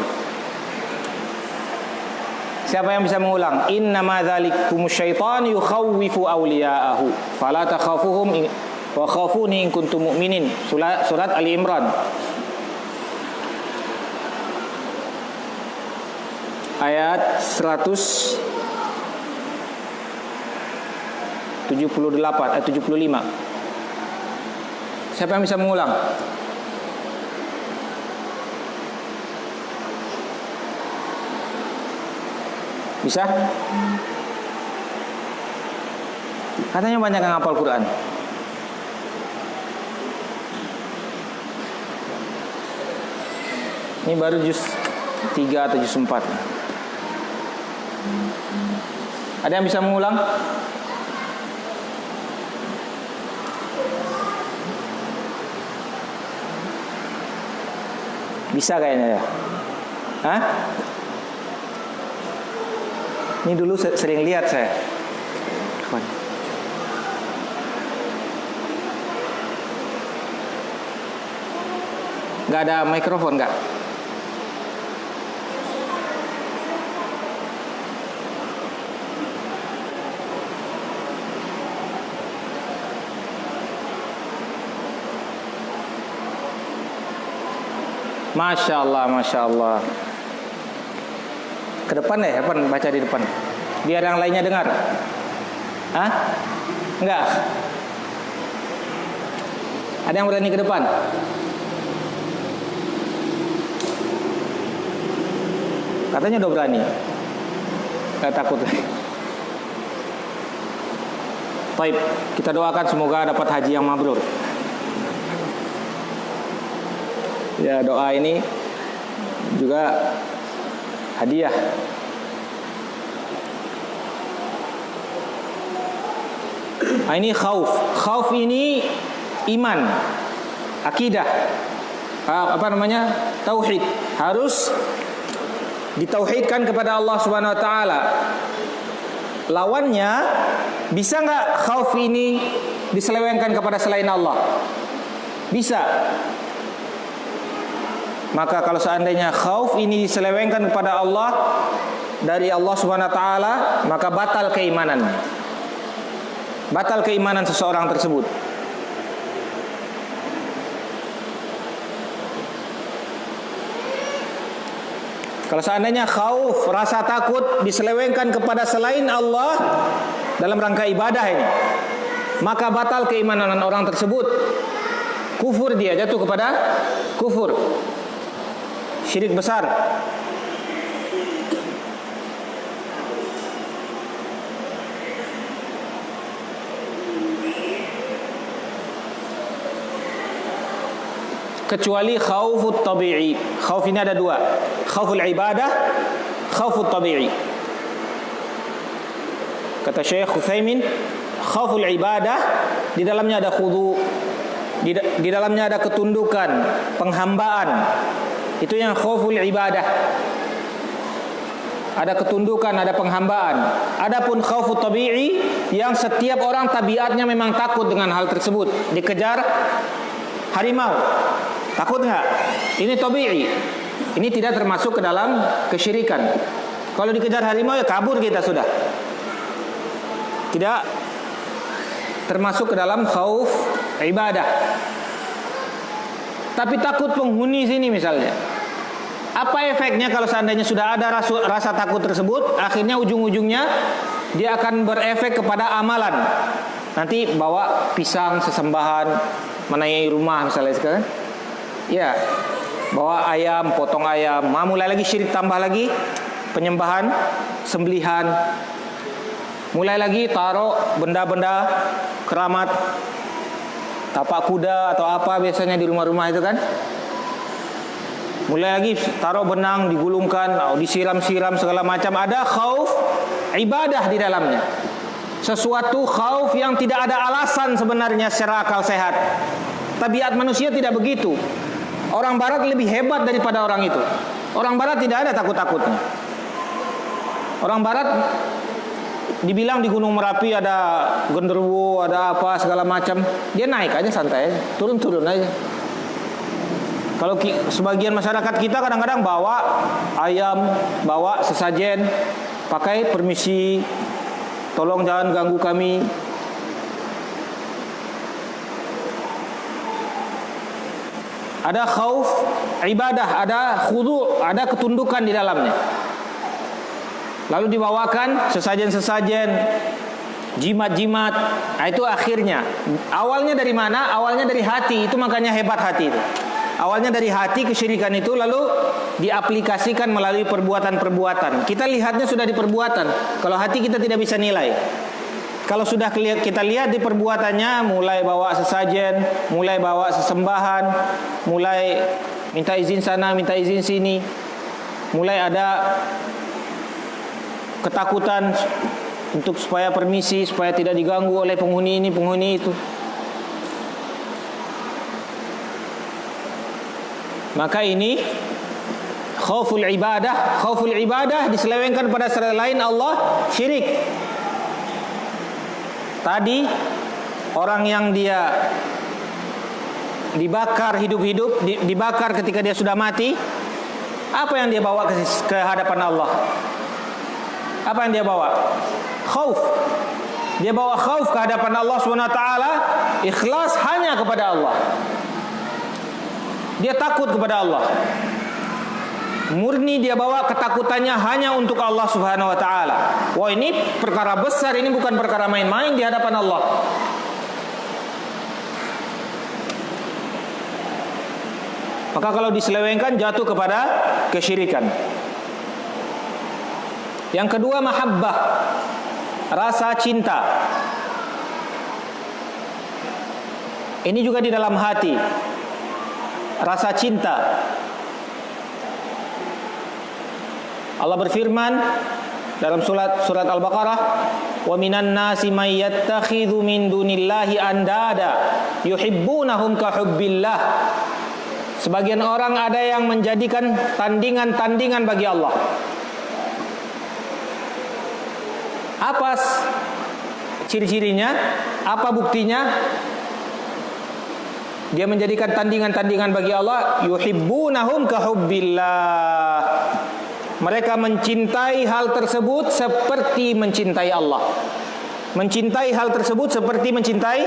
Siapa yang bisa mengulang? Innama dzalikumus syaitan yukhawwifu awliya'ahu fala takhafuhum wa khafuni in kuntum mu'minin. Surat Ali Imran ayat 178 75. Siapa yang bisa mengulang? Bisa? Katanya banyak yang hafal Quran. Ini baru juz 3 atau juz 4. Ada yang bisa mengulang? Bisa kayaknya ya. Hah? Ini dulu sering lihat saya. Gak ada mikrofon gak? Masya Allah, Masya Allah. Ke depan deh, baca di depan. Biar yang lainnya dengar. Hah? Enggak? Ada yang berani ke depan? Katanya udah berani. Gak takut. Baik, kita doakan semoga dapat haji yang mabrur. Ya, doa ini juga hadiah. Nah, ini khauf. Khauf ini iman, akidah. Tauhid. Harus ditauhidkan kepada Allah Subhanahu wa taala. Lawannya, bisa enggak khauf ini diselewengkan kepada selain Allah? Bisa. Maka kalau seandainya khauf ini diselewengkan kepada Allah dari Allah Subhanahu wa taala, maka batal keimanannya. Batal keimanan seseorang tersebut. Kalau seandainya khauf, rasa takut diselewengkan kepada selain Allah dalam rangka ibadah ini, maka batal keimanan orang tersebut. Kufur, dia jatuh kepada kufur. Syirik besar. Kecuali khaufut tabi'i. Khauf ini ada dua. Khauful ibadah, khaufut tabi'i. Kata Syekh Utsaimin, khauful ibadah di dalamnya ada khudu, di dalamnya ada ketundukan, penghambaan. Itu yang khauful ibadah. Ada ketundukan, ada penghambaan. Adapun khaufut tabi'i, yang setiap orang tabiatnya memang takut dengan hal tersebut. Dikejar harimau, takut nggak? Ini tabi'i. Ini tidak termasuk ke dalam kesyirikan. Kalau dikejar harimau ya kabur kita sudah. Tidak termasuk ke dalam khauf ibadah. Tapi takut penghuni sini misalnya. Apa efeknya kalau seandainya sudah ada rasa takut tersebut? Akhirnya ujung-ujungnya dia akan berefek kepada amalan. Nanti bawa pisang sesembahan, menanyai rumah misalnya sekarang. Ya, bawa ayam, potong ayam. Mulai lagi syirik, tambah lagi penyembahan, sembelihan. Mulai lagi taruh benda-benda keramat, tapak kuda atau apa biasanya di rumah-rumah itu kan. Mulai lagi taruh benang, digulungkan, disiram-siram segala macam. Ada khauf ibadah di dalamnya. Sesuatu khauf yang tidak ada alasan sebenarnya secara akal sehat. Tabiat manusia tidak begitu. Orang barat lebih hebat daripada orang itu. Orang barat tidak ada takut-takutnya. Orang barat dibilang di Gunung Merapi ada genderuwo, ada apa segala macam, dia naik aja santai aja, turun-turun aja. Kalau sebagian masyarakat kita kadang-kadang bawa ayam, bawa sesajen, pakai permisi, tolong jangan ganggu kami. Ada khauf ibadah, ada khudu', ada ketundukan di dalamnya. Lalu dibawakan sesajen-sesajen, jimat-jimat. Nah, itu akhirnya. Awalnya dari mana? Awalnya dari hati. Itu makanya hebat hati itu. Awalnya dari hati kesyirikan itu, lalu diaplikasikan melalui perbuatan-perbuatan. Kita lihatnya sudah di perbuatan. Kalau hati kita tidak bisa nilai. Kalau sudah kita lihat di perbuatannya, mulai bawa sesajen, mulai bawa sesembahan, mulai minta izin sana, minta izin sini, mulai ada ketakutan untuk supaya permisi, supaya tidak diganggu oleh penghuni ini, penghuni itu. Maka ini khauful ibadah. Khauful ibadah diselewengkan pada selain Allah, syirik. Tadi orang yang dia dibakar hidup-hidup, dibakar ketika dia sudah mati, apa yang dia bawa ke hadapan Allah? Apa yang dia bawa? Khauf. Dia bawa khauf ke hadapan Allah SWT, ikhlas hanya kepada Allah. Dia takut kepada Allah. Murni dia bawa ketakutannya hanya untuk Allah Subhanahu wa taala. Wah, ini perkara besar, ini bukan perkara main-main di hadapan Allah. Maka kalau diselewengkan jatuh kepada kesyirikan. Yang kedua, mahabbah, rasa cinta. Ini juga di dalam hati. Rasa cinta. Allah berfirman dalam surat Al-Baqarah, "Wa minan nasi may yattakhidhu min dunillahi andada yuhibbunahum ka hubbillah." Sebagian orang ada yang menjadikan tandingan-tandingan bagi Allah. Apa ciri-cirinya? Apa buktinya? Dia menjadikan tandingan-tandingan bagi Allah. Yuhibbunahum ka hubbillah. Mereka mencintai hal tersebut seperti mencintai Allah. Mencintai hal tersebut seperti mencintai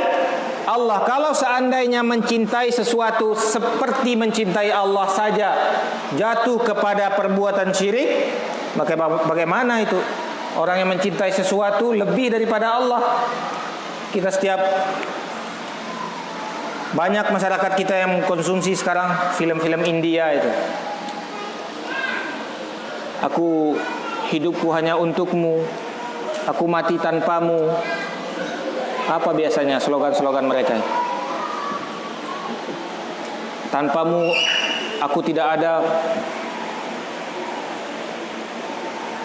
Allah. Kalau seandainya mencintai sesuatu seperti mencintai Allah saja jatuh kepada perbuatan syirik, maka bagaimana itu? Orang yang mencintai sesuatu lebih daripada Allah. Kita setiap banyak masyarakat kita yang mengkonsumsi sekarang film-film India itu. Aku hidupku hanya untukmu, aku mati tanpamu. Apa biasanya slogan-slogan mereka? Tanpamu aku tidak ada.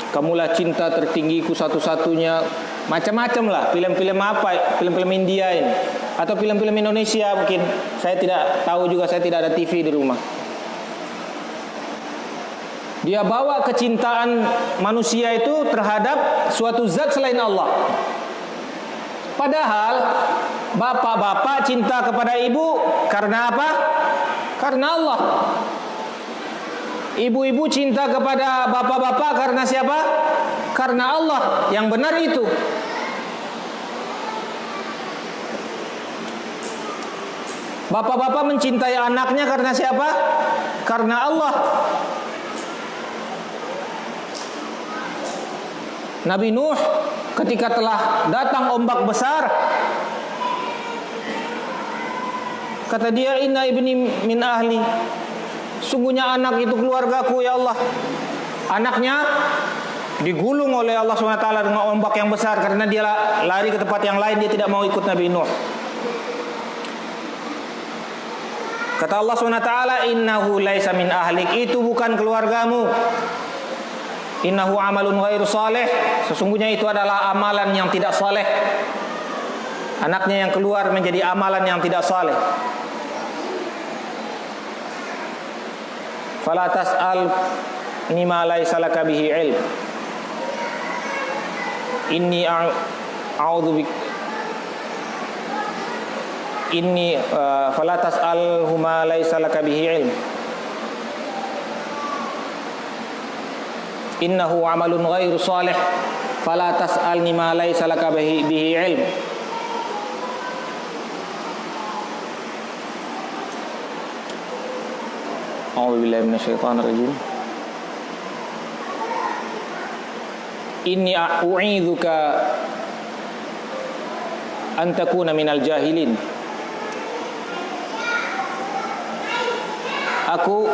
Kamulah cinta tertinggiku satu-satunya. Macam-macam lah film-film apa, film-film India ini, atau film-film Indonesia mungkin. Saya tidak tahu juga, saya tidak ada TV di rumah. Dia bawa kecintaan manusia itu terhadap suatu zat selain Allah. Padahal bapak-bapak cinta kepada ibu karena apa? Karena Allah. Ibu-ibu cinta kepada bapak-bapak karena siapa? Karena Allah. Yang benar itu. Bapak-bapak mencintai anaknya karena siapa? Karena Allah. Nabi Nuh ketika telah datang ombak besar, kata dia, "Inna ibni min ahli." Sungguhnya anak itu keluargaku ya Allah. Anaknya digulung oleh Allah SWT dengan ombak yang besar karena dia lari ke tempat yang lain, dia tidak mau ikut Nabi Nuh. Kata Allah SWT, "Innahu laisa min ahlik." Itu bukan keluargamu. Innahu amalun ghairu saleh. Sesungguhnya itu adalah amalan yang tidak saleh. Anaknya yang keluar menjadi amalan yang tidak saleh. Fala tas'al mimma laisa laka bihi ilm. Inni a'udzu bik inni fala tas'al huma laisa laka bihi ilm. Innahu amalun ghairu salih fala tas'alni ma laysa laka bihi ilm. A'udzu billahi minasyaitonir rajim. Inni a'udzuka an takuna minal jahilin. aku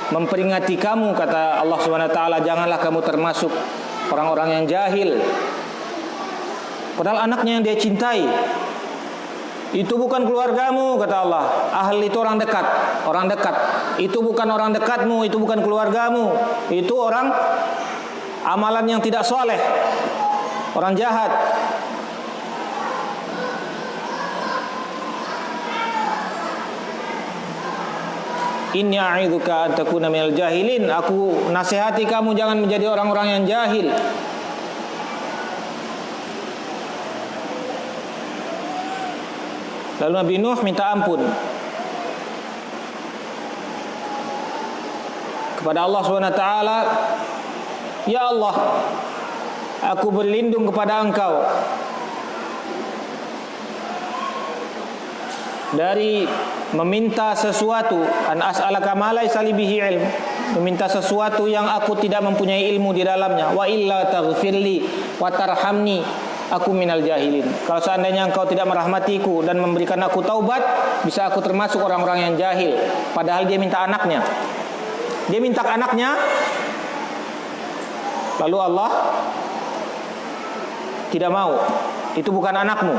memperingati kamu, kata Allah Subhanahu wa taala, janganlah kamu termasuk orang-orang yang jahil. Padahal anaknya yang dia cintai itu bukan keluargamu, kata Allah. Ahli itu orang dekat, orang dekat. Itu bukan orang dekatmu, itu bukan keluargamu. Itu orang amalan yang tidak soleh, orang jahat. Inni a'idzuka an takuna minal jahilin. Aku nasihati kamu jangan menjadi orang-orang yang jahil. Lalu Nabi Nuh minta ampun kepada Allah SWT. Ya Allah, aku berlindung kepada Engkau dari meminta sesuatu, an as'alaka ma laysa li bihi ilm, meminta sesuatu yang aku tidak mempunyai ilmu di dalamnya. Wa illa taghfirli wa tarhamni aku minal jahilin. Kalau seandainya Engkau tidak merahmatiku dan memberikan aku taubat, bisa aku termasuk orang-orang yang jahil. Padahal dia minta anaknya. Dia minta anaknya, lalu Allah tidak mau. Itu bukan anakmu.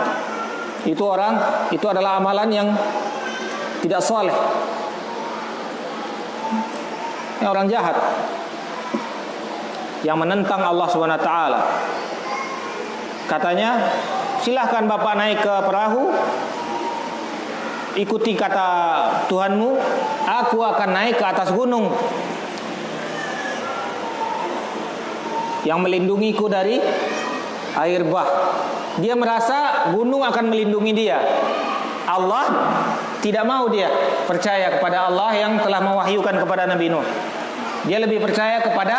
Itu adalah amalan yang tidak soleh. Ini orang jahat yang menentang Allah SWT. Katanya, silahkan Bapak naik ke perahu, ikuti kata Tuhanmu, aku akan naik ke atas gunung yang melindungiku dari air bah. Dia merasa gunung akan melindungi dia. Allah tidak mau, dia percaya kepada Allah yang telah mewahyukan kepada Nabi Nuh. Dia lebih percaya kepada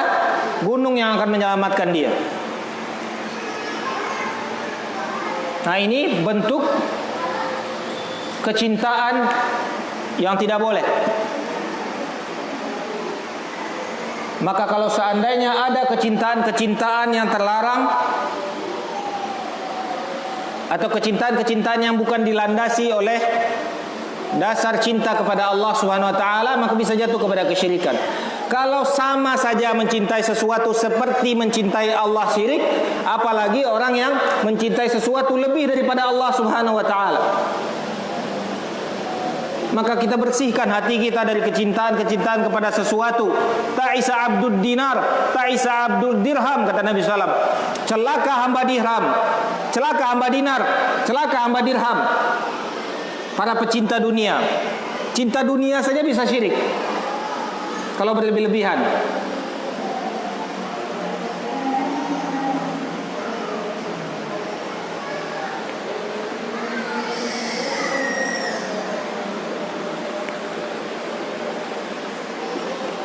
gunung yang akan menyelamatkan dia. Nah, ini bentuk kecintaan yang tidak boleh. Maka kalau seandainya ada kecintaan-kecintaan yang terlarang, atau kecintaan-kecintaan yang bukan dilandasi oleh dasar cinta kepada Allah Subhanahu wa taala, maka bisa jatuh kepada kesyirikan. Kalau sama saja mencintai sesuatu seperti mencintai Allah syirik, apalagi orang yang mencintai sesuatu lebih daripada Allah Subhanahu wa taala. Maka kita bersihkan hati kita dari kecintaan-kecintaan kepada sesuatu. Ta'isa abdud dinar, ta'isa abdud dirham, kata Nabi SAW. Celaka hamba dirham, celaka hamba dinar, celaka hamba dirham. Para pecinta dunia, cinta dunia saja bisa syirik kalau berlebih-lebihan.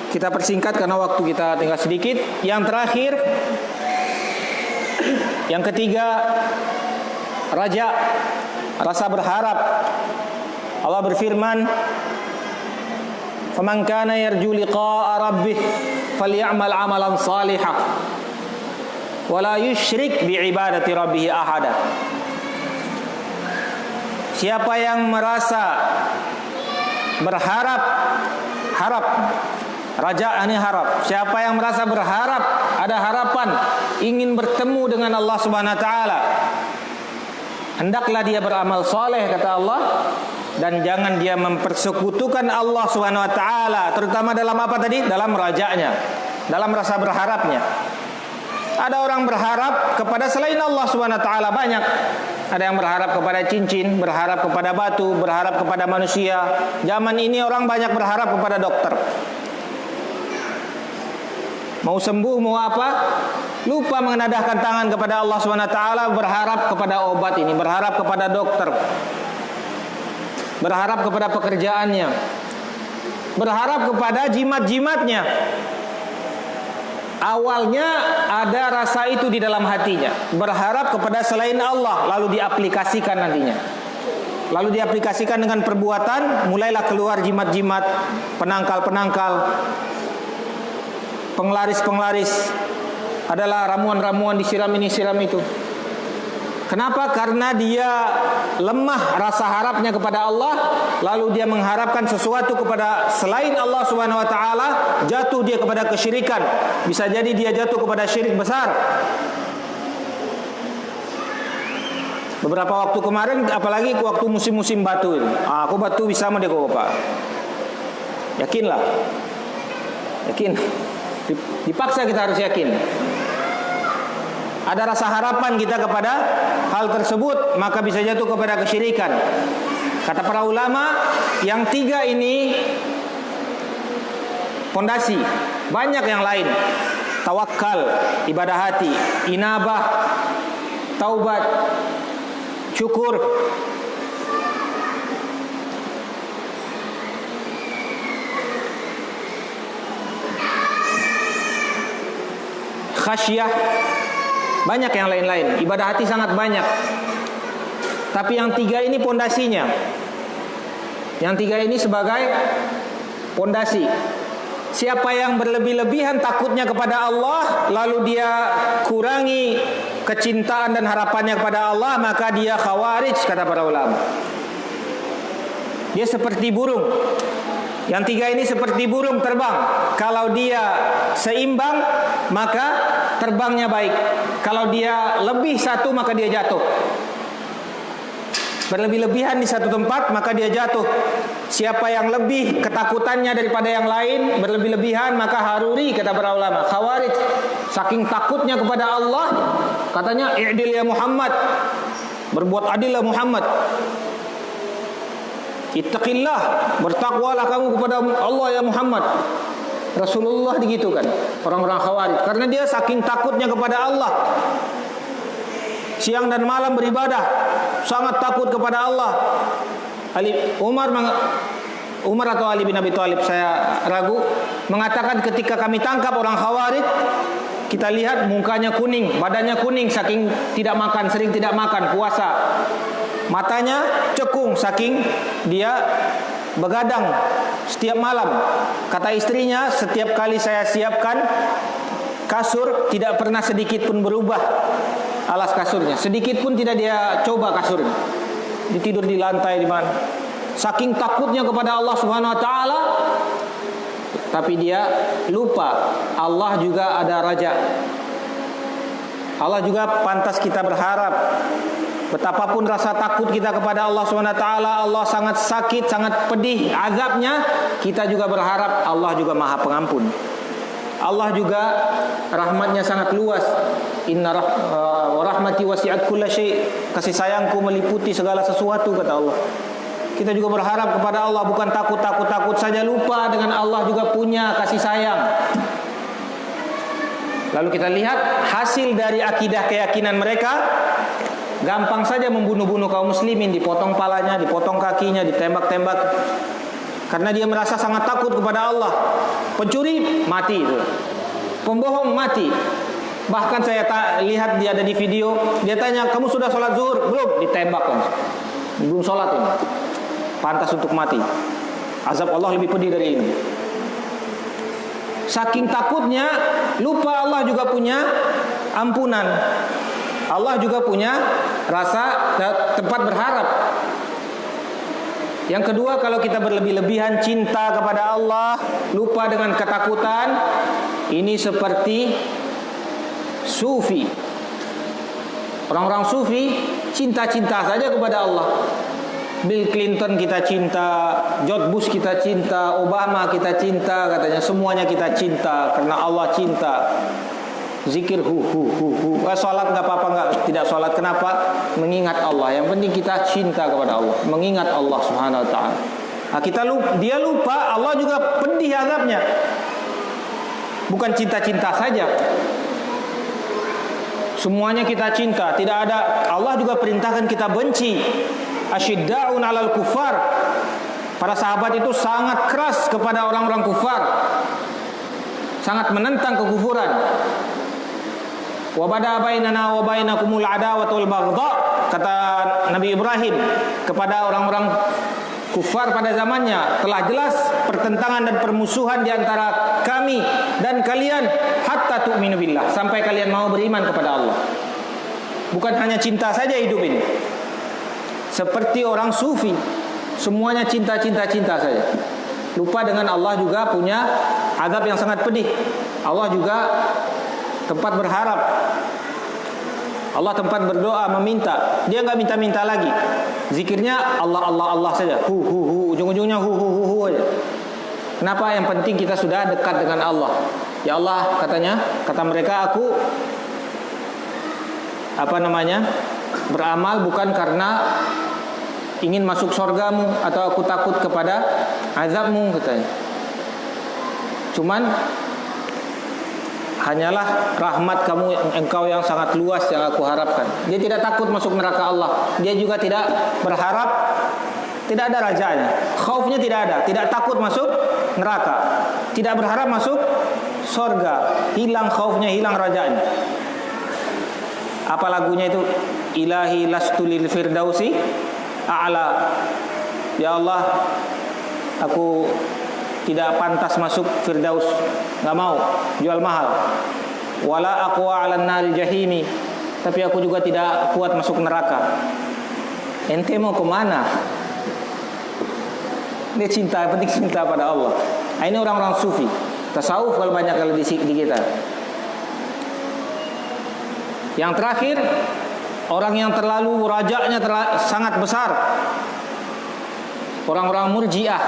Kita persingkat karena waktu kita tinggal sedikit. Yang terakhir, yang ketiga, raja, rasa berharap. Allah berfirman, "Faman kana yarju liqa'a rabbih falyamal 'amalan shalihan wa la yusyrik bi'ibadati rabbih ahada." Siapa yang merasa berharap, raja ini harap. Siapa yang merasa berharap, ada harapan, ingin bertemu dengan Allah Subhanahu wa taala, hendaklah dia beramal soleh, kata Allah, dan jangan dia mempersekutukan Allah Subhanahu wa taala, terutama dalam apa tadi? Dalam rajanya, dalam rasa berharapnya. Ada orang berharap kepada selain Allah Subhanahu wa taala banyak. Ada yang berharap kepada cincin, berharap kepada batu, berharap kepada manusia. Zaman ini orang banyak berharap kepada dokter. Mau sembuh, mau apa, lupa mengenadahkan tangan kepada Allah SWT, berharap kepada obat ini, berharap kepada dokter, berharap kepada pekerjaannya, berharap kepada jimat-jimatnya. Awalnya ada rasa itu di dalam hatinya, berharap kepada selain Allah, lalu diaplikasikan nantinya. Lalu diaplikasikan dengan perbuatan, mulailah keluar jimat-jimat, penangkal-penangkal, penglaris-penglaris, adalah ramuan-ramuan disiram ini, siram itu. Kenapa? Karena dia lemah rasa harapnya kepada Allah, lalu dia mengharapkan sesuatu kepada selain Allah Subhanahu wa taala, jatuh dia kepada kesyirikan. Bisa jadi dia jatuh kepada syirik besar. Beberapa waktu kemarin, apalagi waktu musim-musim batu ini, aku batu bisa sama dia kok Bapak. Yakinlah. Yakin. Dipaksa kita harus yakin. Ada rasa harapan kita kepada hal tersebut, maka bisa jatuh kepada kesyirikan. Kata para ulama, yang 3 ini pondasi. Banyak yang lain. Tawakal, ibadah hati, inabah, taubat, syukur. Khasyah, banyak yang lain-lain. Ibadah hati sangat banyak. Tapi yang 3 ini pondasinya. Yang 3 ini sebagai pondasi. Siapa yang berlebih-lebihan takutnya kepada Allah, lalu dia kurangi kecintaan dan harapannya kepada Allah, maka dia khawarij, kata para ulama. Dia seperti burung. Yang 3 ini seperti burung terbang. Kalau dia seimbang, maka terbangnya baik. Kalau dia lebih satu, maka dia jatuh. Berlebih-lebihan di satu tempat, maka dia jatuh. Siapa yang lebih ketakutannya daripada yang lain, berlebih-lebihan, maka haruri, kata para ulama. Khawarij, saking takutnya kepada Allah, katanya i'dil ya Muhammad, berbuat adillah Muhammad. Ittaqillah, bertakwalah kamu kepada Allah ya Muhammad. Rasulullah digitukan orang-orang Khawarij, karena dia saking takutnya kepada Allah. Siang dan malam beribadah, sangat takut kepada Allah. Umar atau Ali bin Abi Thalib, saya ragu, mengatakan ketika kami tangkap orang Khawarij, kita lihat mukanya kuning, badannya kuning saking tidak makan, sering tidak makan, puasa. Matanya cekung saking dia begadang setiap malam. Kata istrinya, setiap kali saya siapkan kasur, tidak pernah sedikit pun berubah alas kasurnya, sedikit pun tidak dia coba kasurnya. Ditidur di lantai di mana. Saking takutnya kepada Allah Subhanahu wa taala, tapi dia lupa Allah juga ada raja. Allah juga pantas kita berharap. Betapapun rasa takut kita kepada Allah SWT, Allah sangat sakit, sangat pedih azabnya, kita juga berharap Allah juga maha pengampun. Allah juga rahmatnya sangat luas. Inna rahmati wasi'at kulla syai'. Kasih sayangku meliputi segala sesuatu, kata Allah. Kita juga berharap kepada Allah, bukan takut saja, lupa dengan Allah juga punya kasih sayang. Lalu kita lihat hasil dari akidah keyakinan mereka. Gampang saja membunuh-bunuh kaum muslimin, dipotong palanya, dipotong kakinya, ditembak-tembak. Karena dia merasa sangat takut kepada Allah. Pencuri mati itu. Pembohong mati. Bahkan saya lihat dia ada di video, dia tanya, "Kamu sudah sholat zuhur?" "Belum." Ditembak kan. Belum sholat ini. Pantas untuk mati. Azab Allah lebih pedih dari ini. Saking takutnya, lupa Allah juga punya ampunan. Allah juga punya rasa tempat berharap. Yang kedua, kalau kita berlebih-lebihan cinta kepada Allah, lupa dengan ketakutan, ini seperti sufi. Orang-orang sufi cinta-cinta saja kepada Allah. Bill Clinton kita cinta, George Bush kita cinta, Obama kita cinta, katanya semuanya kita cinta karena Allah cinta. Zikir salat nggak apa-apa, nggak tidak salat, kenapa? Mengingat Allah. Yang penting kita cinta kepada Allah, mengingat Allah Subhanahu wa taala. Nah, dia lupa, Allah juga pedih azabnya. Bukan cinta-cinta saja. Semuanya kita cinta, tidak ada, Allah juga perintahkan kita benci. Asyidda'un 'alal kufar. Para sahabat itu sangat keras kepada orang-orang kufar. Sangat menentang kekufuran. Wa bada bainana wa bainakumul adawatu wal baghdha, kata Nabi Ibrahim kepada orang-orang kufar pada zamannya, telah jelas pertentangan dan permusuhan di antara kami dan kalian hatta tu'minu billah, sampai kalian mau beriman kepada Allah. Bukan hanya cinta saja hidup ini. Seperti orang sufi, semuanya cinta saja. Lupa dengan Allah juga punya azab yang sangat pedih. Allah juga tempat berharap. Allah tempat berdoa, meminta. Dia enggak minta-minta lagi. Zikirnya Allah saja. Ujung-ujungnya hu aja. Kenapa? Yang penting kita sudah dekat dengan Allah. Ya Allah, kata mereka, aku beramal bukan karena ingin masuk surgamu atau aku takut kepada azabmu, katanya. Cuman hanyalah rahmat kamu, engkau yang sangat luas yang aku harapkan. Dia tidak takut masuk neraka Allah. Dia juga tidak berharap, tidak ada rajanya. Khaufnya tidak ada, tidak takut masuk neraka, tidak berharap masuk surga. Hilang khaufnya, hilang rajanya. Apa lagunya itu? Ilahi lastu lil firdausi a'la. Ya Allah, aku tidak pantas masuk firdaus, nggak mau, jual mahal. Wala aqwa 'alan naril jahimi, tapi aku juga tidak kuat masuk neraka. Ente mau kemana? Dia cinta, penting cinta pada Allah. Nah, ini orang-orang sufi. Tasawuf kalau banyak kali di kita. Yang terakhir, orang yang terlalu rajanya sangat besar. Orang-orang murjiah.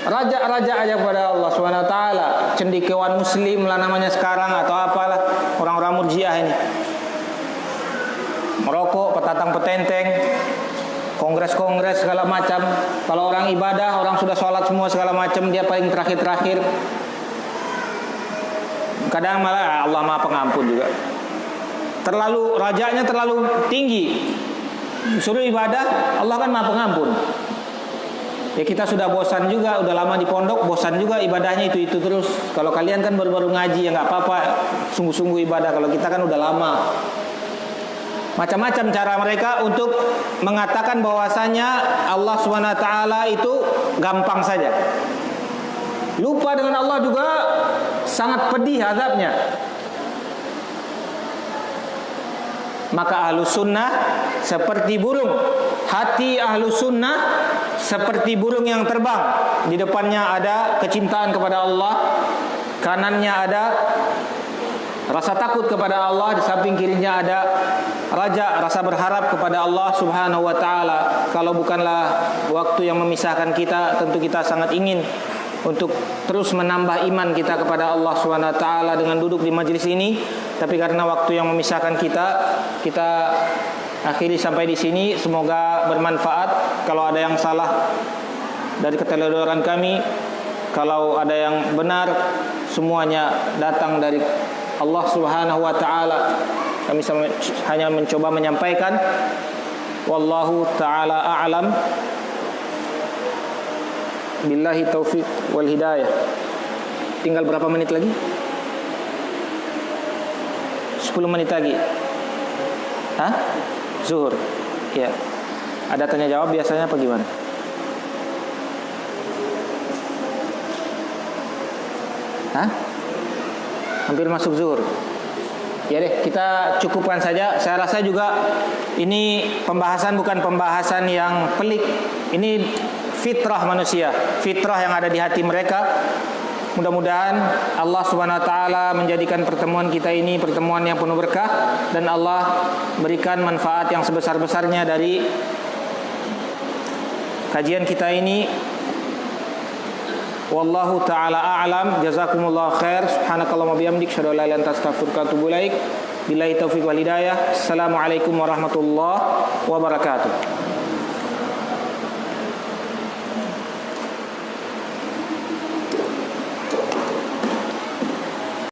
Raja aja kepada Allah Subhanahu wa taala, cendekiawan muslim lah namanya sekarang atau apalah, orang-orang murjiah ini. Merokok, petatang petenteng, kongres segala macam. Kalau orang ibadah, orang sudah sholat semua segala macam, dia paling terakhir. Kadang malah Allah Maha Pengampun juga. Terlalu rajanya terlalu tinggi. Suruh ibadah, Allah kan Maha Pengampun. Ya kita sudah bosan juga, udah lama di pondok, bosan juga ibadahnya itu terus. Kalau kalian kan baru-baru ngaji, ya nggak apa-apa, sungguh-sungguh ibadah. Kalau kita kan udah lama. Macam-macam cara mereka untuk mengatakan bahwasanya Allah Subhanahu wa taala itu gampang saja. Lupa dengan Allah juga sangat pedih azabnya. Maka ahlus sunnah seperti burung. Hati ahlus sunnah seperti burung yang terbang. Di depannya ada kecintaan kepada Allah, kanannya ada rasa takut kepada Allah, di samping kirinya ada rasa berharap kepada Allah Subhanahu wa taala. Kalau bukanlah waktu yang memisahkan kita, tentu kita sangat ingin untuk terus menambah iman kita kepada Allah Subhanahu wa taala dengan duduk di majelis ini. Tapi karena waktu yang memisahkan kita akhiri sampai di sini. Semoga bermanfaat. Kalau ada yang salah dari keteledoran kami, kalau ada yang benar, semuanya datang dari Allah Subhanahu wa taala. Kami hanya mencoba menyampaikan. Wallahu taala a'lam. Billahi taufiq wal hidayah. Tinggal berapa menit lagi? 10 menit lagi. Hah? Zuhur. Ya. Ada tanya jawab biasanya apa gimana? Hah? Hampir masuk zuhur. Ya deh, kita cukupkan saja. Saya rasa juga ini pembahasan bukan pembahasan yang pelik. Ini fitrah manusia, fitrah yang ada di hati mereka. Mudah-mudahan Allah Subhanahu wa taala menjadikan pertemuan kita ini pertemuan yang penuh berkah, dan Allah berikan manfaat yang sebesar-besarnya dari kajian kita ini. Wallahu taala a'lam. Jazakumullahu khair. Subhanakallahumma bihamdik, asyhadu an la ilaha illa anta, astaghfiruka wa atubu ilaik. Billahi taufiq wal hidayah. Assalamualaikum warahmatullahi wabarakatuh.